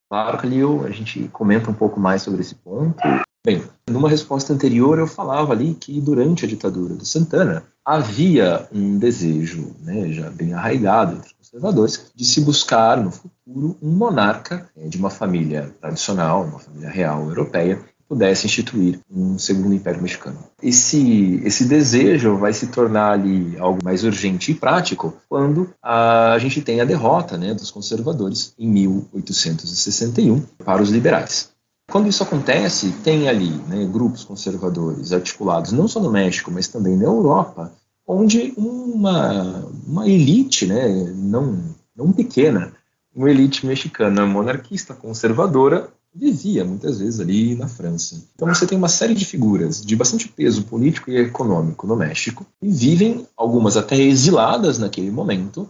Claro, Calil, a gente comenta um pouco mais sobre esse ponto. Bem, numa resposta anterior eu falava ali que durante a ditadura do Santana havia um desejo, né, já bem arraigado entre os conservadores, de se buscar no futuro um monarca de uma família tradicional, uma família real europeia, que pudesse instituir um segundo império mexicano. Esse desejo vai se tornar ali algo mais urgente e prático quando a gente tem a derrota, né, dos conservadores em 1861 para os liberais. Quando isso acontece, tem ali, né, grupos conservadores articulados não só no México, mas também na Europa, onde uma elite, né, não pequena, uma elite mexicana monarquista, conservadora, vivia muitas vezes ali na França. Então você tem uma série de figuras de bastante peso político e econômico no México, e vivem, algumas até exiladas naquele momento,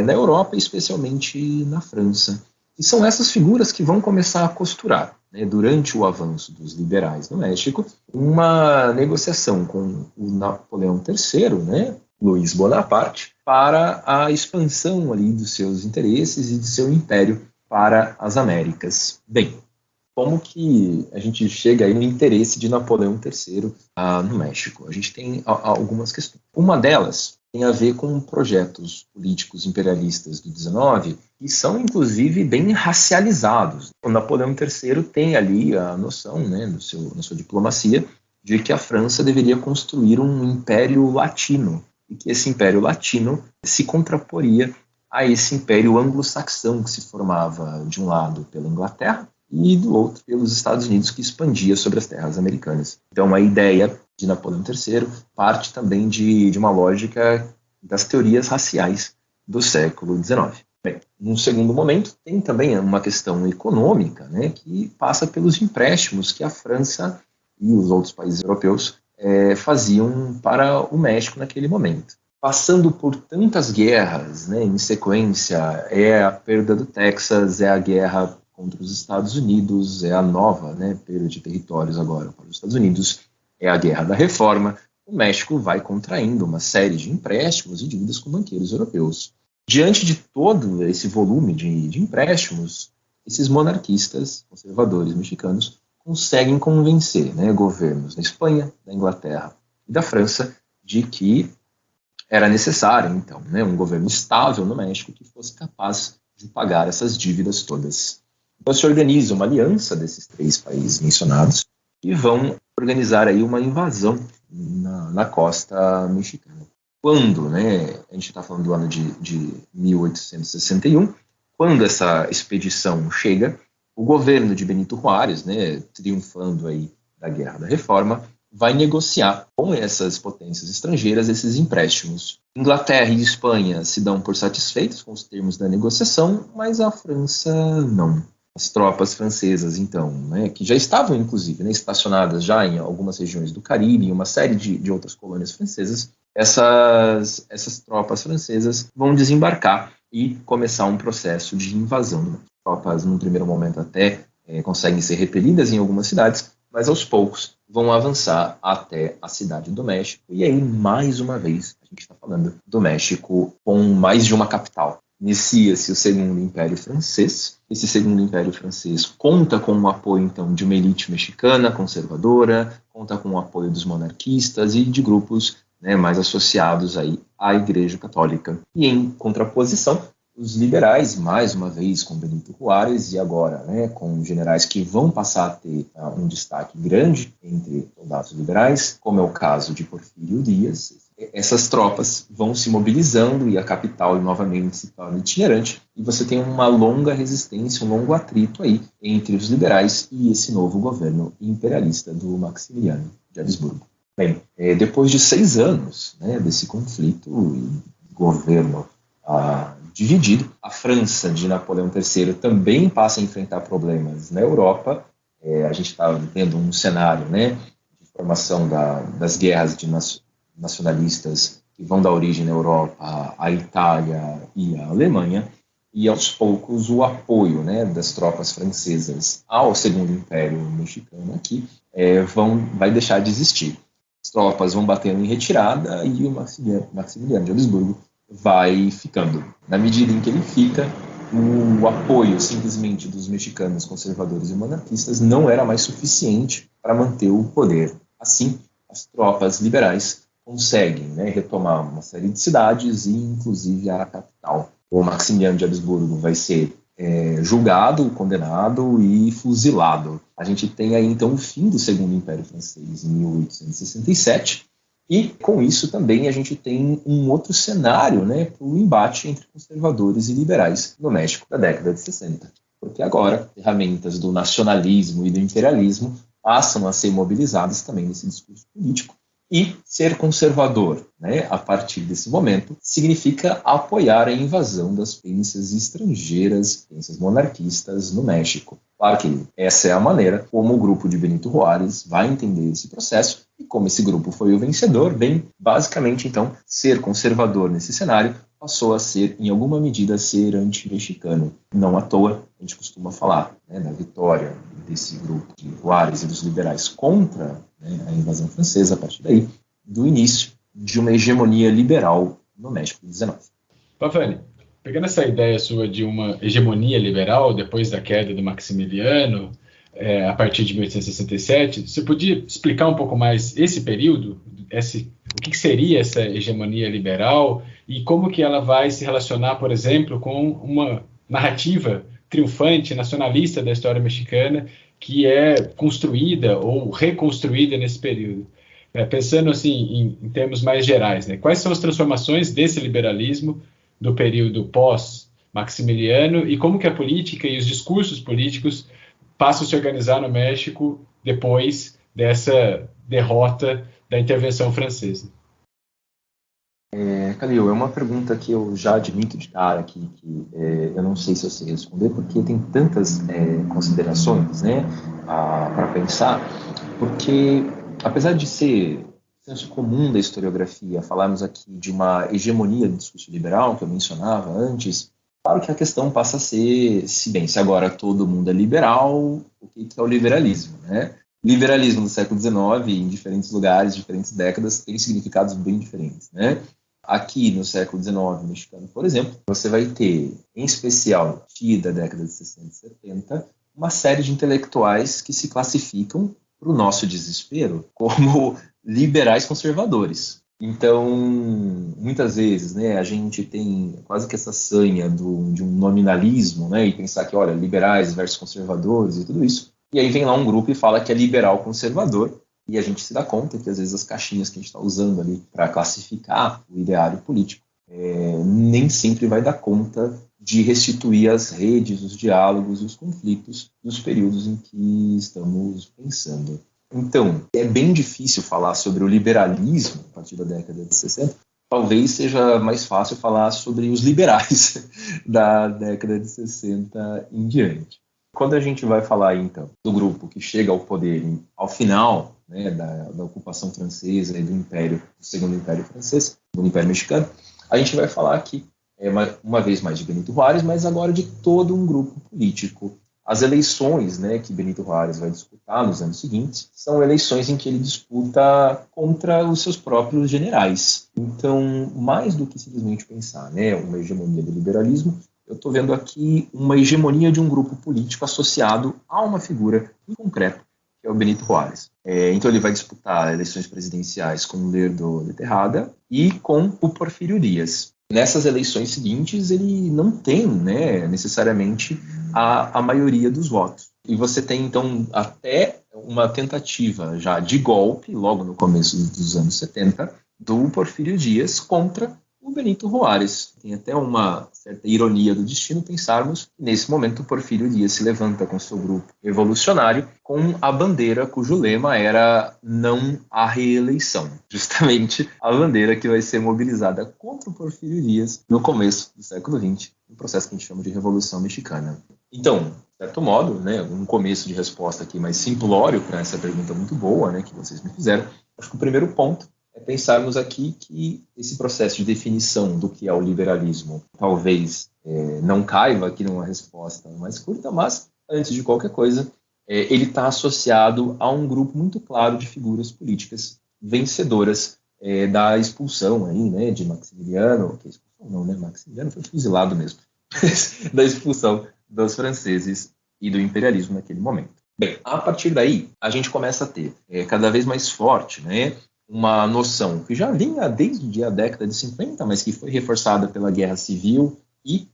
na Europa, especialmente na França. E são essas figuras que vão começar a costurar, né, durante o avanço dos liberais no México, uma negociação com o Napoleão III, né, Luiz Bonaparte, para a expansão ali dos seus interesses e do seu império para as Américas. Bem, como que a gente chega aí no interesse de Napoleão III no México? A gente tem algumas questões. Uma delas tem a ver com projetos políticos imperialistas do XIX que são, inclusive, bem racializados. O Napoleão III tem ali a noção, né, na sua diplomacia, de que a França deveria construir um império latino, e que esse império latino se contraporia a esse império anglo-saxão que se formava, de um lado, pela Inglaterra, e do outro pelos Estados Unidos, que expandia sobre as terras americanas. Então a ideia de Napoleão III parte também de uma lógica das teorias raciais do século XIX. Bem, num segundo momento, tem também uma questão econômica, né, que passa pelos empréstimos que a França e os outros países europeus faziam para o México naquele momento. Passando por tantas guerras, né, em sequência, é a perda do Texas, é a guerra contra os Estados Unidos, é a nova, né, perda de territórios agora para os Estados Unidos, é a Guerra da Reforma. O México vai contraindo uma série de empréstimos e dívidas com banqueiros europeus. Diante de todo esse volume de empréstimos, esses monarquistas conservadores mexicanos conseguem convencer, né, governos da Espanha, da Inglaterra e da França de que era necessário, então, né, um governo estável no México que fosse capaz de pagar essas dívidas todas. Então se organiza uma aliança desses três países mencionados e vão organizar aí uma invasão na costa mexicana. Quando, né, a gente está falando do ano de 1861, quando essa expedição chega, o governo de Benito Juárez, né, triunfando aí da Guerra da Reforma, vai negociar com essas potências estrangeiras esses empréstimos. Inglaterra e Espanha se dão por satisfeitos com os termos da negociação, mas a França não. As tropas francesas, então, né, que já estavam, inclusive, né, estacionadas já em algumas regiões do Caribe, em uma série de outras colônias francesas, essas tropas francesas vão desembarcar e começar um processo de invasão. As tropas, num primeiro momento, até conseguem ser repelidas em algumas cidades, mas aos poucos vão avançar até a cidade do México. E aí, mais uma vez, a gente está falando do México com mais de uma capital. Inicia-se o Segundo Império Francês. Esse Segundo Império Francês conta com o apoio, então, de uma elite mexicana conservadora, conta com o apoio dos monarquistas e de grupos, né, mais associados aí à Igreja Católica. E em contraposição, os liberais, mais uma vez com Benito Juárez, e agora, né, com generais que vão passar a ter um destaque grande entre soldados liberais, como é o caso de Porfírio Díaz. Essas tropas vão se mobilizando e a capital novamente se torna itinerante, e você tem uma longa resistência, um longo atrito aí entre os liberais e esse novo governo imperialista do Maximiliano de Habsburgo. Bem, depois de 6 anos, né, desse conflito e governo dividido, a França de Napoleão III também passa a enfrentar problemas na Europa. A gente está vendo um cenário, né, de formação das guerras nacionalistas que vão dar origem na Europa, à Itália e à Alemanha, e aos poucos o apoio, né, das tropas francesas ao Segundo Império Mexicano aqui vai deixar de existir. As tropas vão batendo em retirada e o Maximiliano de Habsburgo vai ficando. Na medida em que ele fica, o apoio simplesmente dos mexicanos conservadores e monarquistas não era mais suficiente para manter o poder. Assim, as tropas liberais conseguem, né, retomar uma série de cidades e inclusive a capital. O Maximiliano de Habsburgo vai ser julgado, condenado e fuzilado. A gente tem aí então o fim do Segundo Império Francês em 1867, e com isso também a gente tem um outro cenário, né, para o embate entre conservadores e liberais no México da década de 60. Porque agora ferramentas do nacionalismo e do imperialismo passam a ser mobilizadas também nesse discurso político, E ser conservador, né, a partir desse momento, significa apoiar a invasão das potências estrangeiras, potências monarquistas no México. Claro que essa é a maneira como o grupo de Benito Juárez vai entender esse processo e como esse grupo foi o vencedor, bem, basicamente, então, ser conservador nesse cenário passou a ser, em alguma medida, ser anti-mexicano. Não à toa, a gente costuma falar, né, da vitória desse grupo de Juárez e dos liberais contra, né, a invasão francesa, a partir daí, do início de uma hegemonia liberal no México XIX. Pavani, pegando essa ideia sua de uma hegemonia liberal depois da queda do Maximiliano, a partir de 1867, você podia explicar um pouco mais esse período, o que seria essa hegemonia liberal e como que ela vai se relacionar, por exemplo, com uma narrativa triunfante, nacionalista da história mexicana, que é construída ou reconstruída nesse período? Pensando assim em termos mais gerais, né? Quais são as transformações desse liberalismo do período pós-Maximiliano e como que a política e os discursos políticos passam a se organizar no México depois dessa derrota da intervenção francesa? Calil, é uma pergunta que eu já admito de cara que eu não sei se eu sei responder, porque tem tantas considerações, né, para pensar, porque apesar de ser senso comum da historiografia falarmos aqui de uma hegemonia do discurso liberal, que eu mencionava antes, claro que a questão passa a ser, se agora todo mundo é liberal, o que é o liberalismo, né? Liberalismo no século XIX, em diferentes lugares, diferentes décadas, tem significados bem diferentes, né? Aqui no século XIX mexicano, por exemplo, você vai ter, em especial, a partir da década de 60 e 70, uma série de intelectuais que se classificam, para o nosso desespero, como liberais conservadores. Então, muitas vezes, né, a gente tem quase que essa sanha de um nominalismo, né, e pensar que, olha, liberais versus conservadores e tudo isso, e aí vem lá um grupo e fala que é liberal conservador, e a gente se dá conta que, às vezes, as caixinhas que a gente está usando ali para classificar o ideário político nem sempre vai dar conta de restituir as redes, os diálogos e os conflitos dos períodos em que estamos pensando. Então, é bem difícil falar sobre o liberalismo a partir da década de 60. Talvez seja mais fácil falar sobre os liberais da década de 60 em diante. Quando a gente vai falar, então, do grupo que chega ao poder ao final, né, da ocupação francesa e do Segundo Império Francês, do Império Mexicano, a gente vai falar aqui, uma vez mais, de Benito Juárez, mas agora de todo um grupo político. As eleições, né, que Benito Juárez vai disputar nos anos seguintes são eleições em que ele disputa contra os seus próprios generais. Então, mais do que simplesmente pensar, né, uma hegemonia do liberalismo, eu estou vendo aqui uma hegemonia de um grupo político associado a uma figura em concreto, que é o Benito Juárez. Então ele vai disputar eleições presidenciais com o Lerdo de Tejada e com o Porfírio Díaz. Nessas eleições seguintes, ele não tem, né, necessariamente a maioria dos votos. E você tem, então, até uma tentativa já de golpe, logo no começo dos anos 70, do Porfírio Díaz contra o Benito Juárez. Tem até uma certa ironia do destino pensarmos que, nesse momento, o Porfírio Díaz se levanta com seu grupo revolucionário com a bandeira cujo lema era não à reeleição. Justamente a bandeira que vai ser mobilizada contra o Porfírio Díaz no começo do século XX, no processo que a gente chama de Revolução Mexicana. Então, de certo modo, né, um começo de resposta aqui mais simplório para essa pergunta muito boa, né, que vocês me fizeram, acho que o primeiro ponto é pensarmos aqui que esse processo de definição do que é o liberalismo talvez não caiba aqui numa resposta mais curta, mas, antes de qualquer coisa, ele está associado a um grupo muito claro de figuras políticas vencedoras da expulsão aí, né, de Maximiliano, que expulsão não, né, Maximiliano foi fuzilado mesmo, da expulsão dos franceses e do imperialismo naquele momento. Bem, a partir daí, a gente começa a ter cada vez mais forte, né, uma noção que já vinha desde a década de 50, mas que foi reforçada pela Guerra Civil e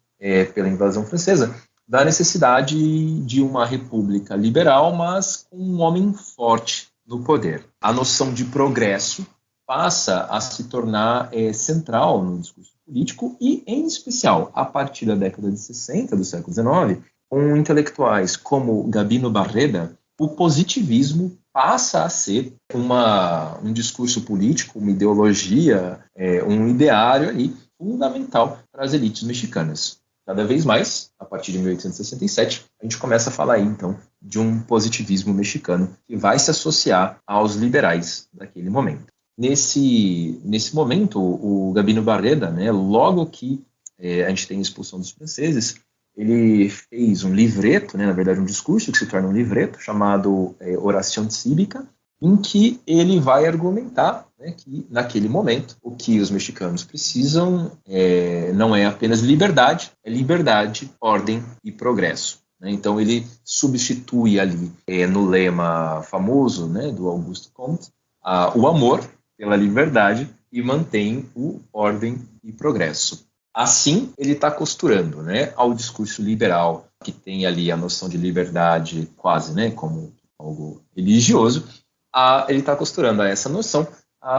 pela invasão francesa, da necessidade de uma república liberal, mas com um homem forte no poder. A noção de progresso passa a se tornar central no discurso político e, em especial, a partir da década de 60 do século XIX, com intelectuais como Gabino Barreda o positivismo passa a ser um discurso político, uma ideologia, um ideário ali fundamental para as elites mexicanas. Cada vez mais, a partir de 1867, a gente começa a falar aí, então, de um positivismo mexicano que vai se associar aos liberais daquele momento. Nesse momento, o Gabino Barreda, né, logo que a gente tem a expulsão dos franceses, ele fez um livreto, né, na verdade um discurso que se torna um livreto, chamado Oração Cívica, em que ele vai argumentar, né, que naquele momento o que os mexicanos precisam não é apenas liberdade, é liberdade, ordem e progresso. Né? Então ele substitui ali no lema famoso, né, do Augusto Comte, o amor pela liberdade e mantém o ordem e progresso. Assim, ele está costurando, né, ao discurso liberal, que tem ali a noção de liberdade quase, né, como algo religioso, ele está costurando a essa noção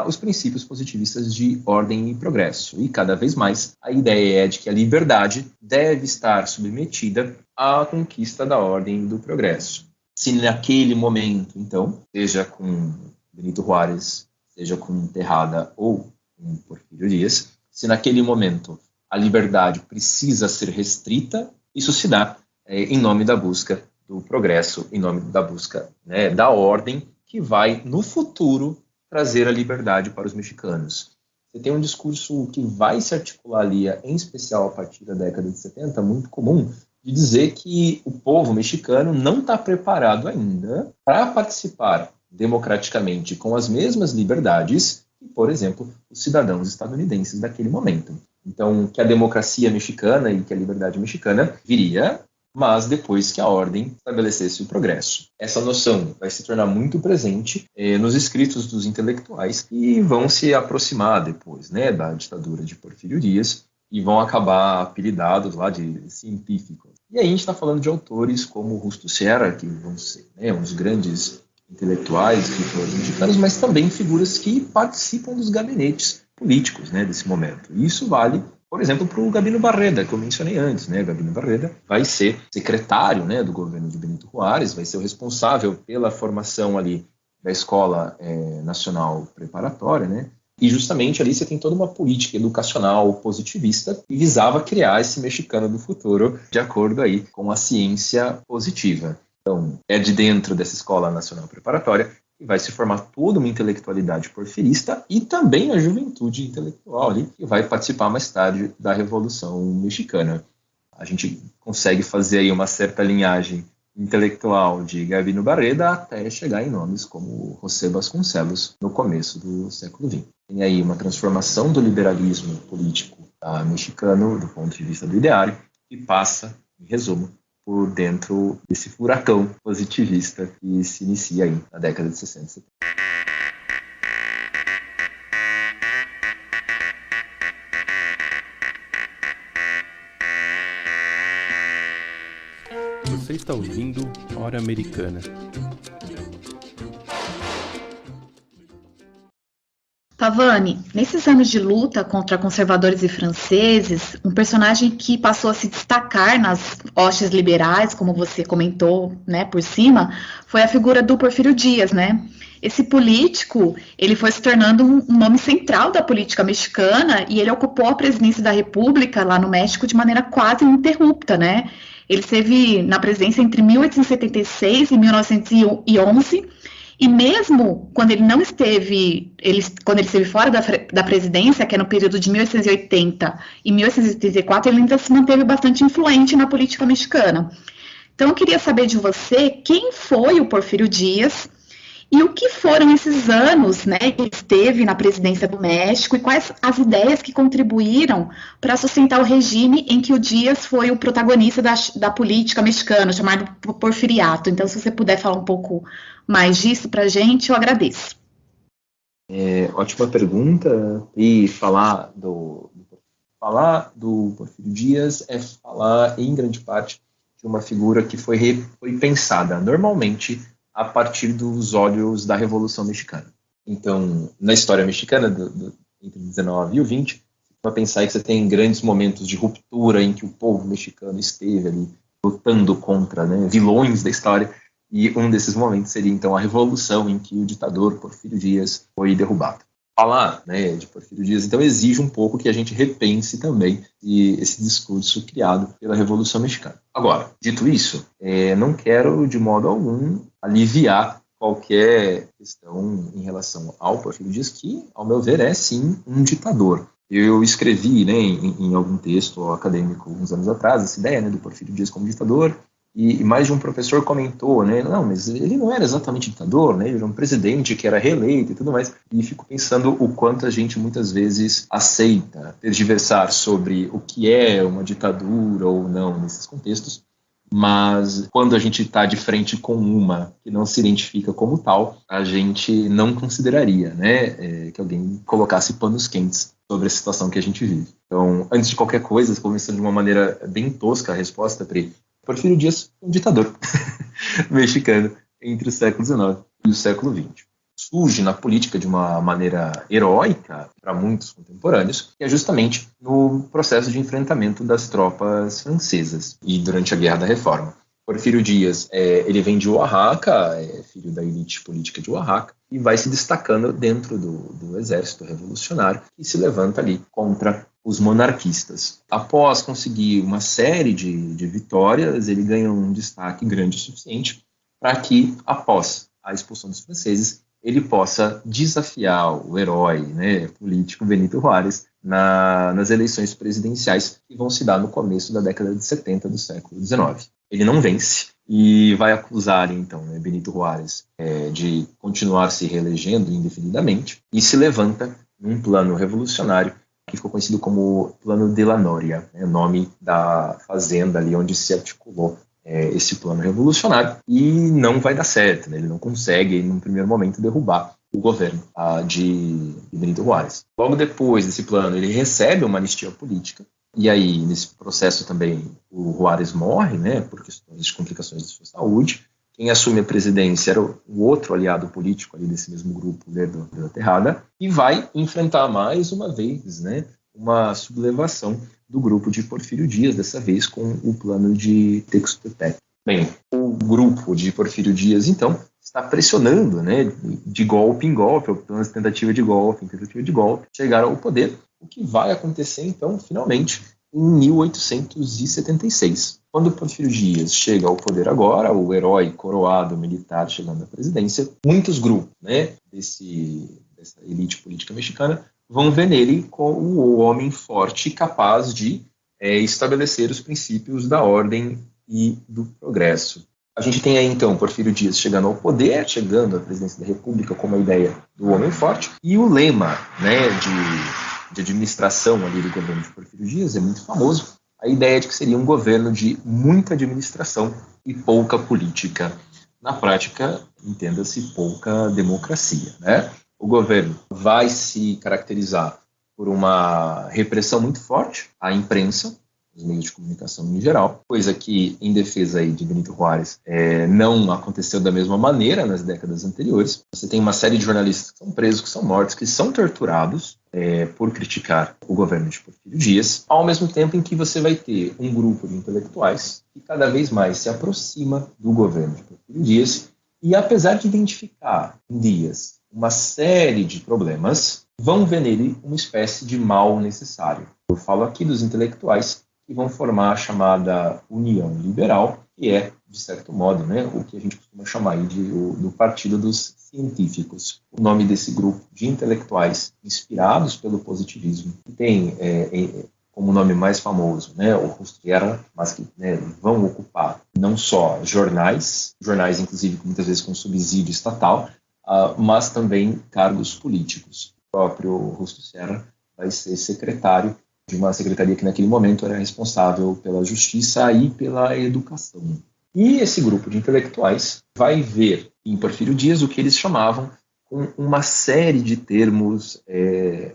os princípios positivistas de ordem e progresso. E cada vez mais a ideia é de que a liberdade deve estar submetida à conquista da ordem e do progresso. Se naquele momento, então, seja com Benito Juárez, seja com Tejada ou com Porfirio Díaz, se naquele momento a liberdade precisa ser restrita, isso se dá em nome da busca do progresso, em nome da busca, né, da ordem, que vai, no futuro, trazer a liberdade para os mexicanos. Você tem um discurso que vai se articular ali, em especial a partir da década de 70, muito comum, de dizer que o povo mexicano não está preparado ainda para participar democraticamente com as mesmas liberdades que, por exemplo, os cidadãos estadunidenses daquele momento. Então, que a democracia mexicana e que a liberdade mexicana viria, mas depois que a ordem estabelecesse o progresso. Essa noção vai se tornar muito presente nos escritos dos intelectuais e vão se aproximar depois, né, da ditadura de Porfirio Díaz e vão acabar apelidados lá de científicos. E aí a gente está falando de autores como Justo Sierra, que vão ser, né, uns grandes intelectuais, escritores mexicanos, mas também figuras que participam dos gabinetes políticos, né, desse momento. E isso vale, por exemplo, para o Gabino Barreda, que eu mencionei antes. Né? Gabino Barreda vai ser secretário, né, do governo de Benito Juárez, vai ser o responsável pela formação ali da Escola Nacional Preparatória, né? E justamente ali você tem toda uma política educacional positivista que visava criar esse mexicano do futuro de acordo aí com a ciência positiva. Então, é de dentro dessa Escola Nacional Preparatória que vai se formar toda uma intelectualidade porfirista e também a juventude intelectual ali, que vai participar mais tarde da Revolução Mexicana. A gente consegue fazer aí uma certa linhagem intelectual de Gabino Barreda até chegar em nomes como José Vasconcelos no começo do século XX. Tem aí uma transformação do liberalismo político mexicano do ponto de vista do ideário que passa, em resumo, por dentro desse furacão positivista que se inicia aí na década de 60 e 70. Você está ouvindo Hora Americana. Pavani, nesses anos de luta contra conservadores e franceses, um personagem que passou a se destacar nas hostes liberais, como você comentou, né, por cima, foi a figura do Porfirio Díaz, né? Esse político, ele foi se tornando um nome central da política mexicana e ele ocupou a presidência da República lá no México de maneira quase ininterrupta, né? Ele esteve na presidência entre 1876 e 1911, e mesmo quando ele não esteve, quando ele esteve fora da presidência, que é no período de 1880 e 1884, ele ainda se manteve bastante influente na política mexicana. Então, eu queria saber de você quem foi o Porfirio Díaz e o que foram esses anos, né, que ele esteve na presidência do México e quais as ideias que contribuíram para sustentar o regime em que o Díaz foi o protagonista da política mexicana, chamado porfiriato. Então, se você puder falar um pouco mais disso para a gente, eu agradeço. Ótima pergunta. E falar do Porfirio Díaz é falar, em grande parte, de uma figura que foi pensada normalmente a partir dos olhos da Revolução Mexicana. Então, na história mexicana, entre o 19 e o 20, para pensar que você tem grandes momentos de ruptura em que o povo mexicano esteve ali lutando contra, né, vilões da história, E um desses momentos seria, então, a revolução em que o ditador Porfírio Dias foi derrubado. Falar, né, de Porfírio Dias, então, exige um pouco que a gente repense também esse discurso criado pela Revolução Mexicana. Agora, dito isso, não quero, de modo algum, aliviar qualquer questão em relação ao Porfírio Dias, que, ao meu ver, é, sim, um ditador. Eu escrevi, né, em algum texto acadêmico, uns anos atrás, essa ideia, né, do Porfírio Dias como ditador, e mais de um professor comentou, né, não, mas ele não era exatamente ditador, né, ele era um presidente que era reeleito e tudo mais, e fico pensando o quanto a gente muitas vezes aceita tergiversar sobre o que é uma ditadura ou não nesses contextos, mas quando a gente está de frente com uma que não se identifica como tal, a gente não consideraria, né, que alguém colocasse panos quentes sobre a situação que a gente vive. Então, antes de qualquer coisa, começando de uma maneira bem tosca a resposta, Porfírio Dias foi um ditador mexicano entre o século XIX e o século XX. Surge na política de uma maneira heróica para muitos contemporâneos, que é justamente no processo de enfrentamento das tropas francesas e durante a Guerra da Reforma. Porfírio Dias, ele vem de Oaxaca, é filho da elite política de Oaxaca, e vai se destacando dentro do exército revolucionário, que se levanta ali contra os monarquistas. Após conseguir uma série de vitórias, ele ganha um destaque grande o suficiente para que, após a expulsão dos franceses, ele possa desafiar o herói, né, político Benito Juárez nas eleições presidenciais que vão se dar no começo da década de 70 do século XIX. Ele não vence e vai acusar, então, né, Benito Juárez de continuar se reelegendo indefinidamente e se levanta num plano revolucionário que ficou conhecido como Plano de la Noria, né, o nome da fazenda ali onde se articulou esse plano revolucionário, e não vai dar certo, né? Ele não consegue, num primeiro momento, derrubar o governo de Benito Juárez. Logo depois desse plano, ele recebe uma anistia política, e aí, nesse processo também, o Juárez morre, né, por questões de complicações de sua saúde. Quem assume a presidência era o outro aliado político ali desse mesmo grupo, Lerdo de la Tejada, e vai enfrentar mais uma vez, né, uma sublevação do grupo de Porfírio Dias, dessa vez com o plano de Textepec. Bem, o grupo de Porfírio Dias, então, está pressionando, né, de golpe em golpe, ou pela tentativa de golpe, chegar ao poder, o que vai acontecer, então, finalmente, em 1876. Quando Porfírio Dias chega ao poder agora, o herói coroado militar chegando à presidência, muitos grupos, né, dessa elite política mexicana vão ver nele como o homem forte capaz de estabelecer os princípios da ordem e do progresso. A gente tem aí, então, Porfírio Dias chegando ao poder, chegando à presidência da República com a ideia do homem forte, e o lema, né, de administração ali do governo de Porfírio Dias é muito famoso, a ideia de que seria um governo de muita administração e pouca política. Na prática, entenda-se, pouca democracia, né? O governo vai se caracterizar por uma repressão muito forte à imprensa, os meios de comunicação em geral, coisa que, em defesa aí de Benito Juárez, não aconteceu da mesma maneira nas décadas anteriores. Você tem uma série de jornalistas que são presos, que são mortos, que são torturados por criticar o governo de Porfírio Dias, ao mesmo tempo em que você vai ter um grupo de intelectuais que cada vez mais se aproxima do governo de Porfírio Dias e, apesar de identificar em Dias uma série de problemas, vão ver nele uma espécie de mal necessário. Eu falo aqui dos intelectuais que vão formar a chamada União Liberal, que é, de certo modo, né, o que a gente costuma chamar aí do Partido dos Científicos. O nome desse grupo de intelectuais inspirados pelo positivismo, que tem como nome mais famoso, né, o Justo Guerra, mas que, né, vão ocupar não só jornais inclusive muitas vezes com subsídio estatal, mas também cargos políticos. O próprio Justo Serra vai ser secretário de uma secretaria que naquele momento era responsável pela justiça e pela educação. E esse grupo de intelectuais vai ver em Porfírio Dias o que eles chamavam com uma série de termos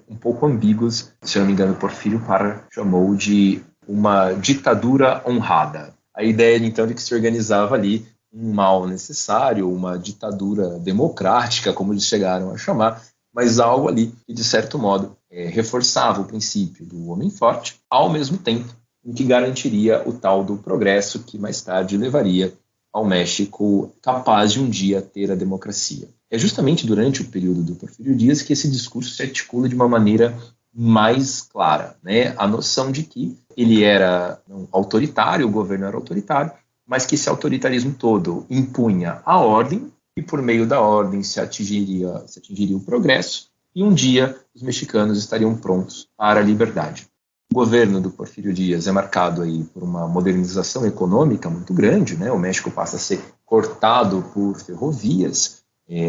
um pouco ambíguos. Se eu não me engano, Porfírio Parra chamou de uma ditadura honrada. A ideia, então, de que se organizava ali um mal necessário, uma ditadura democrática, como eles chegaram a chamar, mas algo ali que, de certo modo, reforçava o princípio do homem forte, ao mesmo tempo em que garantiria o tal do progresso que mais tarde levaria ao México capaz de um dia ter a democracia. É justamente durante o período do Porfírio Dias que esse discurso se articula de uma maneira mais clara, né? A noção de que ele era autoritário, o governo era autoritário, mas que esse autoritarismo todo impunha a ordem e por meio da ordem se atingiria o progresso e um dia os mexicanos estariam prontos para a liberdade. O governo do Porfírio Dias é marcado aí por uma modernização econômica muito grande, né? O México passa a ser cortado por ferrovias.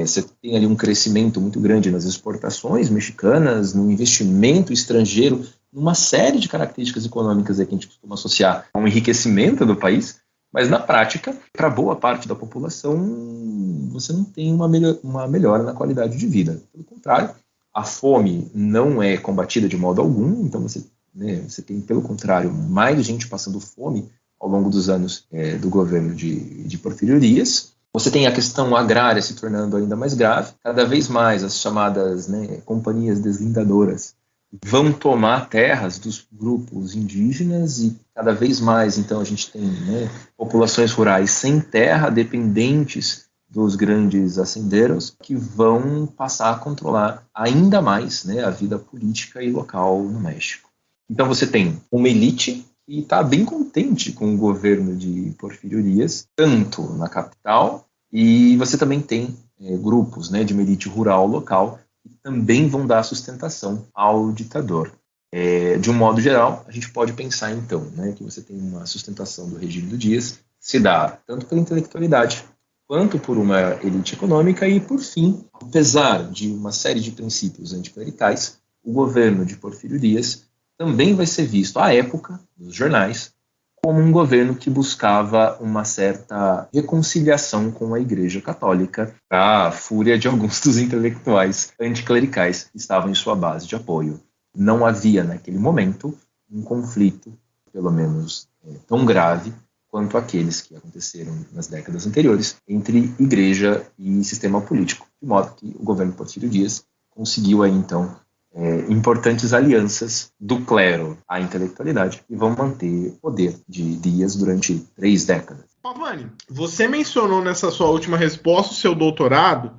Você tem ali um crescimento muito grande nas exportações mexicanas, no investimento estrangeiro, numa série de características econômicas que a gente costuma associar a um enriquecimento do país, mas na prática, para boa parte da população, você não tem uma melhora na qualidade de vida. Pelo contrário, a fome não é combatida de modo algum, então você tem, pelo contrário, mais gente passando fome ao longo dos anos do governo de Porfírio Dias. Você tem a questão agrária se tornando ainda mais grave. Cada vez mais as chamadas companhias deslindadoras vão tomar terras dos grupos indígenas e cada vez mais, então, a gente tem populações rurais sem terra, dependentes dos grandes hacendeiros, que vão passar a controlar ainda mais a vida política e local no México. Então você tem uma elite que está bem contente com o governo de Porfírio Dias, tanto na capital, e você também tem grupos de uma elite rural local que também vão dar sustentação ao ditador. De um modo geral, a gente pode pensar então que você tem uma sustentação do regime do Dias, se dá tanto pela intelectualidade, quanto por uma elite econômica e, por fim, apesar de uma série de princípios anticlericais, o governo de Porfírio Dias também vai ser visto, à época, nos jornais, como um governo que buscava uma certa reconciliação com a Igreja Católica, para a fúria de alguns dos intelectuais anticlericais que estavam em sua base de apoio. Não havia, naquele momento, um conflito, pelo menos tão grave, quanto aqueles que aconteceram nas décadas anteriores, entre igreja e sistema político, de modo que o governo Porfírio Dias conseguiu aí, então, importantes alianças do clero à intelectualidade e vão manter o poder de Dias durante 3 décadas. Pavani, você mencionou nessa sua última resposta o seu doutorado,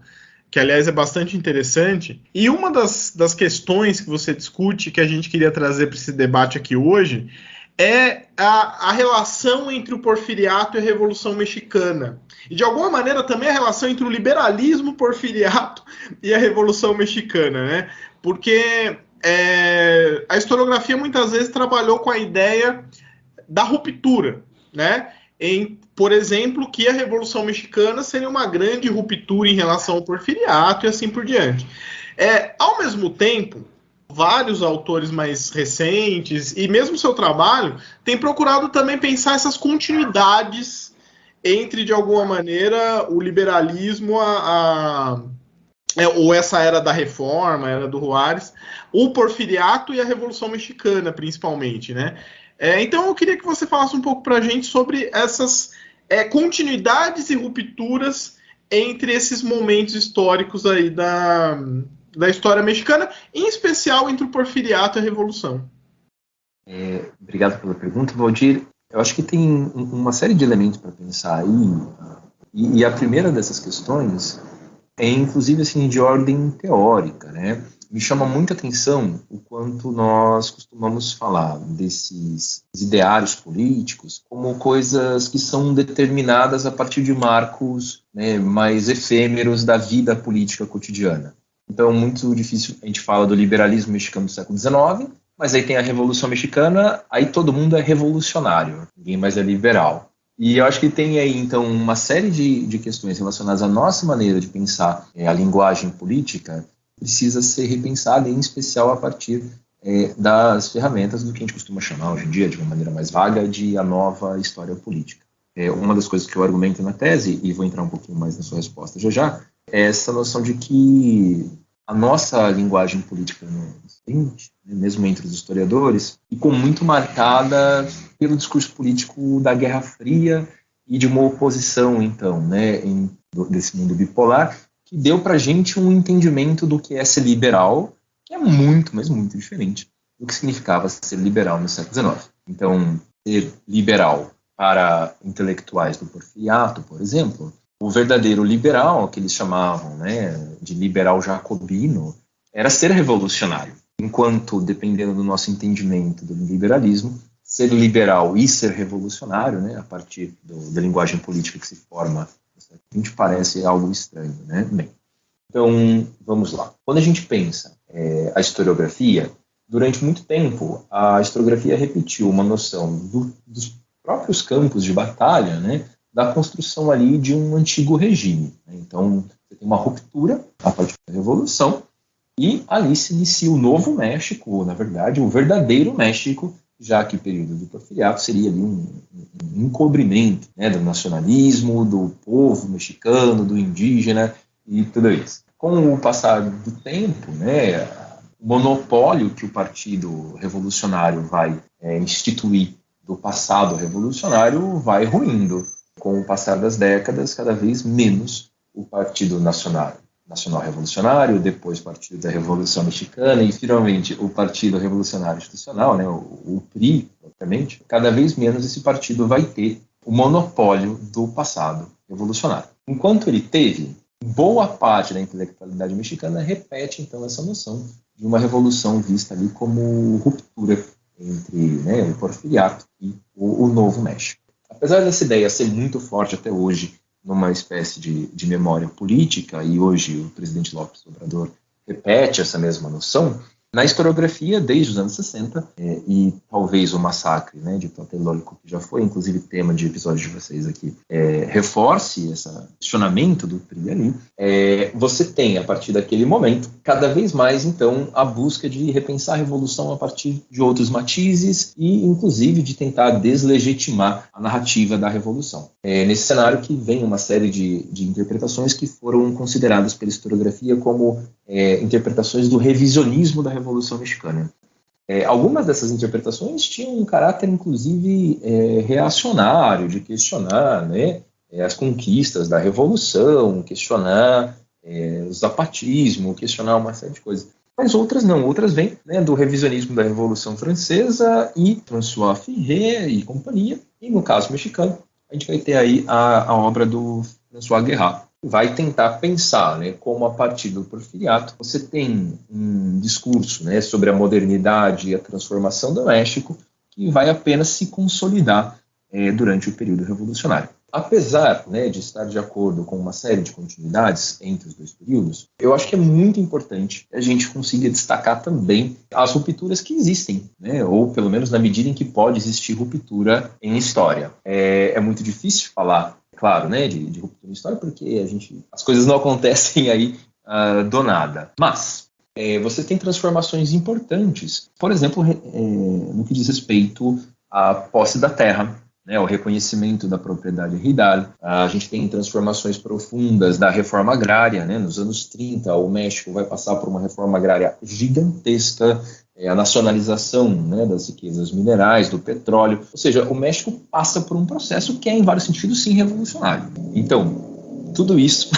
que aliás é bastante interessante, e uma das questões que você discute, que a gente queria trazer para esse debate aqui hoje, é a relação entre o porfiriato e a Revolução Mexicana. E, de alguma maneira, também a relação entre o liberalismo porfiriato e a Revolução Mexicana, né? Porque a historiografia muitas vezes trabalhou com a ideia da ruptura, né? Por exemplo, que a Revolução Mexicana seria uma grande ruptura em relação ao porfiriato e assim por diante. Ao mesmo tempo, vários autores mais recentes, e mesmo seu trabalho, têm procurado também pensar essas continuidades entre, de alguma maneira, o liberalismo, ou essa era da reforma, a era do Juárez, o porfiriato e a Revolução Mexicana, principalmente, né? Então eu queria que você falasse um pouco para a gente sobre essas continuidades e rupturas entre esses momentos históricos aí da história mexicana, em especial entre o porfiriato e a Revolução. Obrigado pela pergunta, Valdir. Eu acho que tem uma série de elementos para pensar aí, e a primeira dessas questões é, inclusive, assim, de ordem teórica, né? Me chama muita atenção o quanto nós costumamos falar desses ideários políticos como coisas que são determinadas a partir de marcos mais efêmeros da vida política cotidiana. Então, muito difícil, a gente fala do liberalismo mexicano do século XIX, mas aí tem a Revolução Mexicana, aí todo mundo é revolucionário, ninguém mais é liberal. E eu acho que tem aí, então, uma série de questões relacionadas à nossa maneira de pensar a linguagem política, precisa ser repensada, em especial a partir das ferramentas do que a gente costuma chamar hoje em dia, de uma maneira mais vaga, de a nova história política. Uma das coisas que eu argumento na tese, e vou entrar um pouquinho mais na sua resposta já, é essa noção de que a nossa linguagem política mesmo entre os historiadores, ficou muito marcada pelo discurso político da Guerra Fria e de uma oposição, então, desse mundo bipolar, que deu para a gente um entendimento do que é ser liberal, que é muito, mas muito diferente do que significava ser liberal no século XIX. Então, ser liberal para intelectuais do Porfiriato, por exemplo, o verdadeiro liberal, que eles chamavam, né, de liberal jacobino, era ser revolucionário. Enquanto, dependendo do nosso entendimento do liberalismo, ser liberal e ser revolucionário, né, a partir da linguagem política que se forma, a gente parece algo estranho, né? Bem, então, vamos lá. Quando a gente pensa a historiografia, durante muito tempo, a historiografia repetiu uma noção dos próprios campos de batalha, né, da construção ali de um antigo regime. Então, você tem uma ruptura a partir da Revolução, e ali se inicia o Novo México, ou, na verdade, o verdadeiro México, já que o período do Porfiriato seria ali um encobrimento, né, do nacionalismo, do povo mexicano, do indígena e tudo isso. Com o passar do tempo, né, o monopólio que o Partido Revolucionário vai instituir do passado revolucionário vai ruindo. Com o passar das décadas, cada vez menos o Partido Nacional Revolucionário, depois o Partido da Revolução Mexicana e, finalmente, o Partido Revolucionário Institucional, né, o PRI, propriamente, cada vez menos esse partido vai ter o monopólio do passado revolucionário. Enquanto ele teve, boa parte da intelectualidade mexicana repete, então, essa noção de uma revolução vista ali como ruptura entre, né, o Porfiriato e o Novo México. Apesar dessa ideia ser muito forte até hoje, numa espécie de memória política, e hoje o presidente López Obrador repete essa mesma noção, na historiografia, desde os anos 60, e talvez o massacre, né, de Tlatelolco, que já foi inclusive tema de episódio de vocês aqui, reforce esse questionamento do PRI ali, você tem, a partir daquele momento, cada vez mais, então, a busca de repensar a revolução a partir de outros matizes e, inclusive, de tentar deslegitimar a narrativa da revolução. Nesse cenário que vem uma série de interpretações que foram consideradas pela historiografia como interpretações do revisionismo da Revolução Mexicana. Algumas dessas interpretações tinham um caráter, inclusive, reacionário, de questionar, né, as conquistas da Revolução, questionar o zapatismo, questionar uma série de coisas. Mas outras não, outras vêm, né, do revisionismo da Revolução Francesa e François Ferré e companhia, e no caso mexicano, a gente vai ter aí a obra do François Guerrat, vai tentar pensar, né, como a partir do Porfiriato você tem um discurso, né, sobre a modernidade e a transformação do México que vai apenas se consolidar durante o período revolucionário. Apesar, né, de estar de acordo com uma série de continuidades entre os dois períodos, eu acho que é muito importante a gente consiga destacar também as rupturas que existem, né, ou pelo menos na medida em que pode existir ruptura em história. É muito difícil falar, claro, né, de ruptura em história, porque as coisas não acontecem aí do nada. Mas você tem transformações importantes, por exemplo, no que diz respeito à posse da terra, né, o reconhecimento da propriedade rural. A gente tem transformações profundas da reforma agrária, né, nos anos 30, o México vai passar por uma reforma agrária gigantesca, a nacionalização, né, das riquezas minerais, do petróleo. Ou seja, o México passa por um processo que é, em vários sentidos, sim, revolucionário. Então, tudo isso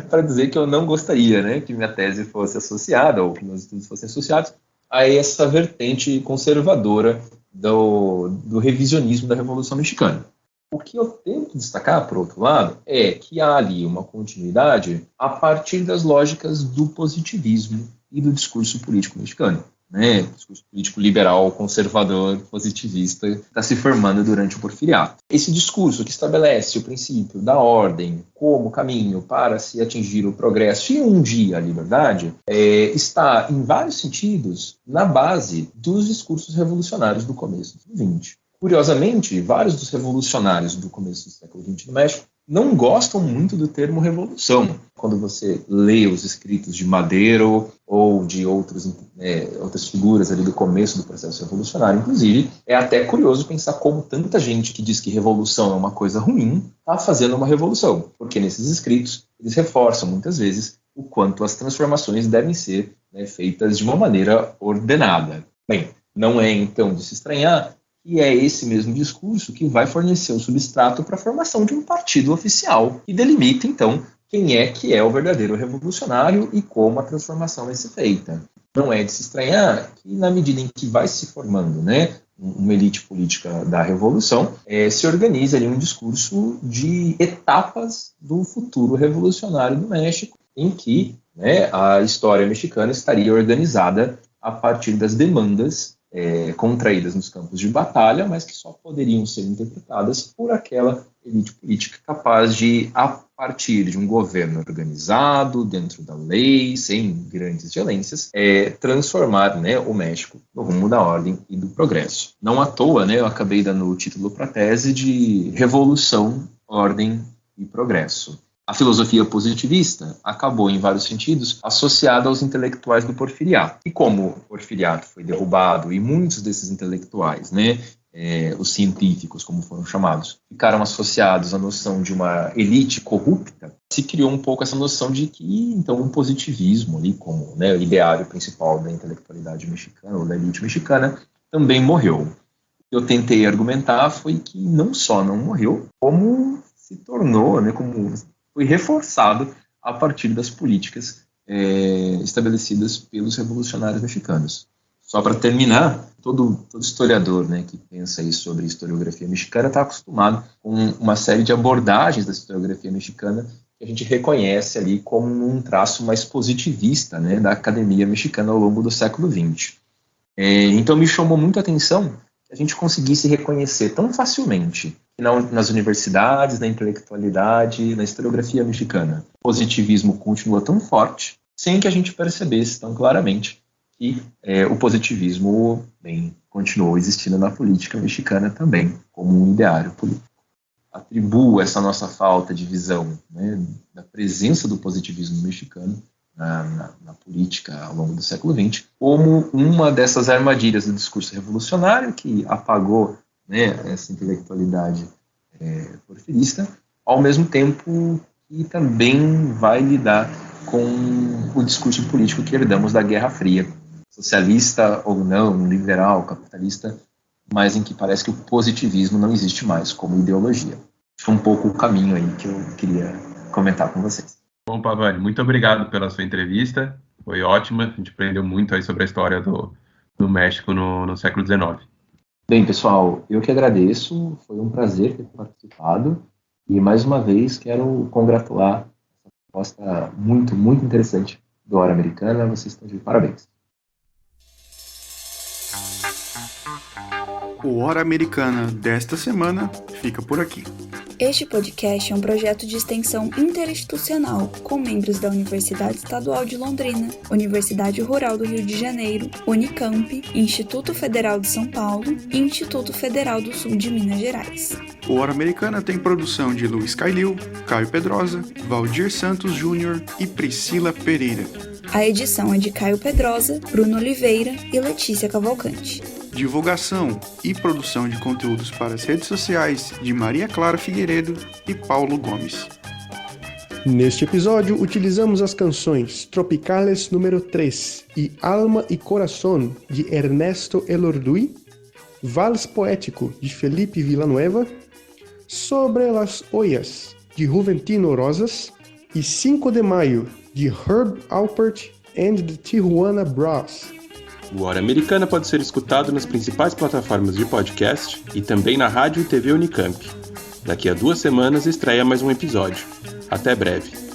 para dizer que eu não gostaria, né, que minha tese fosse associada, ou que meus estudos fossem associados, a essa vertente conservadora do revisionismo da Revolução Mexicana. O que eu tento destacar, por outro lado, é que há ali uma continuidade a partir das lógicas do positivismo e do discurso político mexicano. Né? O discurso político liberal, conservador, positivista, está se formando durante o Porfiriato. Esse discurso que estabelece o princípio da ordem como caminho para se atingir o progresso e um dia a liberdade, está, em vários sentidos, na base dos discursos revolucionários do começo do século XX. Curiosamente, vários dos revolucionários do começo do século XX no México não gostam muito do termo revolução. Quando você lê os escritos de Madero ou de outras figuras ali do começo do processo revolucionário, inclusive, é até curioso pensar como tanta gente que diz que revolução é uma coisa ruim está fazendo uma revolução, porque nesses escritos eles reforçam muitas vezes o quanto as transformações devem ser, né, feitas de uma maneira ordenada. Bem, não é então de se estranhar e é esse mesmo discurso que vai fornecer o substrato para a formação de um partido oficial que delimita, então, quem é que é o verdadeiro revolucionário e como a transformação vai ser feita. Não é de se estranhar que, na medida em que vai se formando, né, uma elite política da Revolução, se organiza ali um discurso de etapas do futuro revolucionário do México, em que, né, a história mexicana estaria organizada a partir das demandas contraídas nos campos de batalha, mas que só poderiam ser interpretadas por aquela elite política capaz de, a partir de um governo organizado, dentro da lei, sem grandes violências, transformar, né, o México no rumo da ordem e do progresso. Não à toa, né, eu acabei dando o título para a tese de Revolução, Ordem e Progresso. A filosofia positivista acabou, em vários sentidos, associada aos intelectuais do Porfiriato. E como o Porfiriato foi derrubado e muitos desses intelectuais, né, os científicos, como foram chamados, ficaram associados à noção de uma elite corrupta, se criou um pouco essa noção de que, então, o positivismo, ali, como, né, o ideário principal da intelectualidade mexicana, ou da elite mexicana, também morreu. O que eu tentei argumentar foi que não só não morreu, como se tornou, né, como foi reforçado a partir das políticas estabelecidas pelos revolucionários mexicanos. Só para terminar, todo historiador, né, que pensa aí sobre historiografia mexicana está acostumado com uma série de abordagens da historiografia mexicana que a gente reconhece ali como um traço mais positivista, né, da academia mexicana ao longo do século XX. Então me chamou muito a atenção que a gente conseguisse reconhecer tão facilmente nas universidades, na intelectualidade, na historiografia mexicana, o positivismo continua tão forte, sem que a gente percebesse tão claramente que o positivismo continuou existindo na política mexicana também, como um ideário político. Atribuo essa nossa falta de visão, né, da presença do positivismo mexicano na política ao longo do século XX, como uma dessas armadilhas do discurso revolucionário que apagou, né, essa intelectualidade porfirista, ao mesmo tempo que também vai lidar com o discurso político que herdamos da Guerra Fria, socialista ou não, liberal, capitalista, mas em que parece que o positivismo não existe mais como ideologia. Foi um pouco o caminho aí que eu queria comentar com vocês. Bom, Pavani, muito obrigado pela sua entrevista, foi ótima, a gente aprendeu muito aí sobre a história do México no século XIX. Bem, pessoal, eu que agradeço, foi um prazer ter participado e, mais uma vez, quero congratular essa proposta muito, muito interessante do Hora Americana, vocês estão de parabéns. O Hora Americana desta semana fica por aqui. Este podcast é um projeto de extensão interinstitucional com membros da Universidade Estadual de Londrina, Universidade Rural do Rio de Janeiro, Unicamp, Instituto Federal de São Paulo e Instituto Federal do Sul de Minas Gerais. O Hora Americana tem produção de Luiz Calil, Caio Pedrosa, Valdir Santos Júnior e Priscila Pereira. A edição é de Caio Pedrosa, Bruno Oliveira e Letícia Cavalcante. Divulgação e produção de conteúdos para as redes sociais de Maria Clara Figueiredo e Paulo Gomes. Neste episódio, utilizamos as canções Tropicales número 3 e Alma e Corazón, de Ernesto Elorduy, Vals Poético, de Felipe Villanueva, Sobre las Ollas, de Juventino Rosas, e 5 de Maio, de Herb Alpert and the Tijuana Brass. O Hora Americana pode ser escutado nas principais plataformas de podcast e também na rádio e TV Unicamp. Daqui a 2 semanas estreia mais um episódio. Até breve.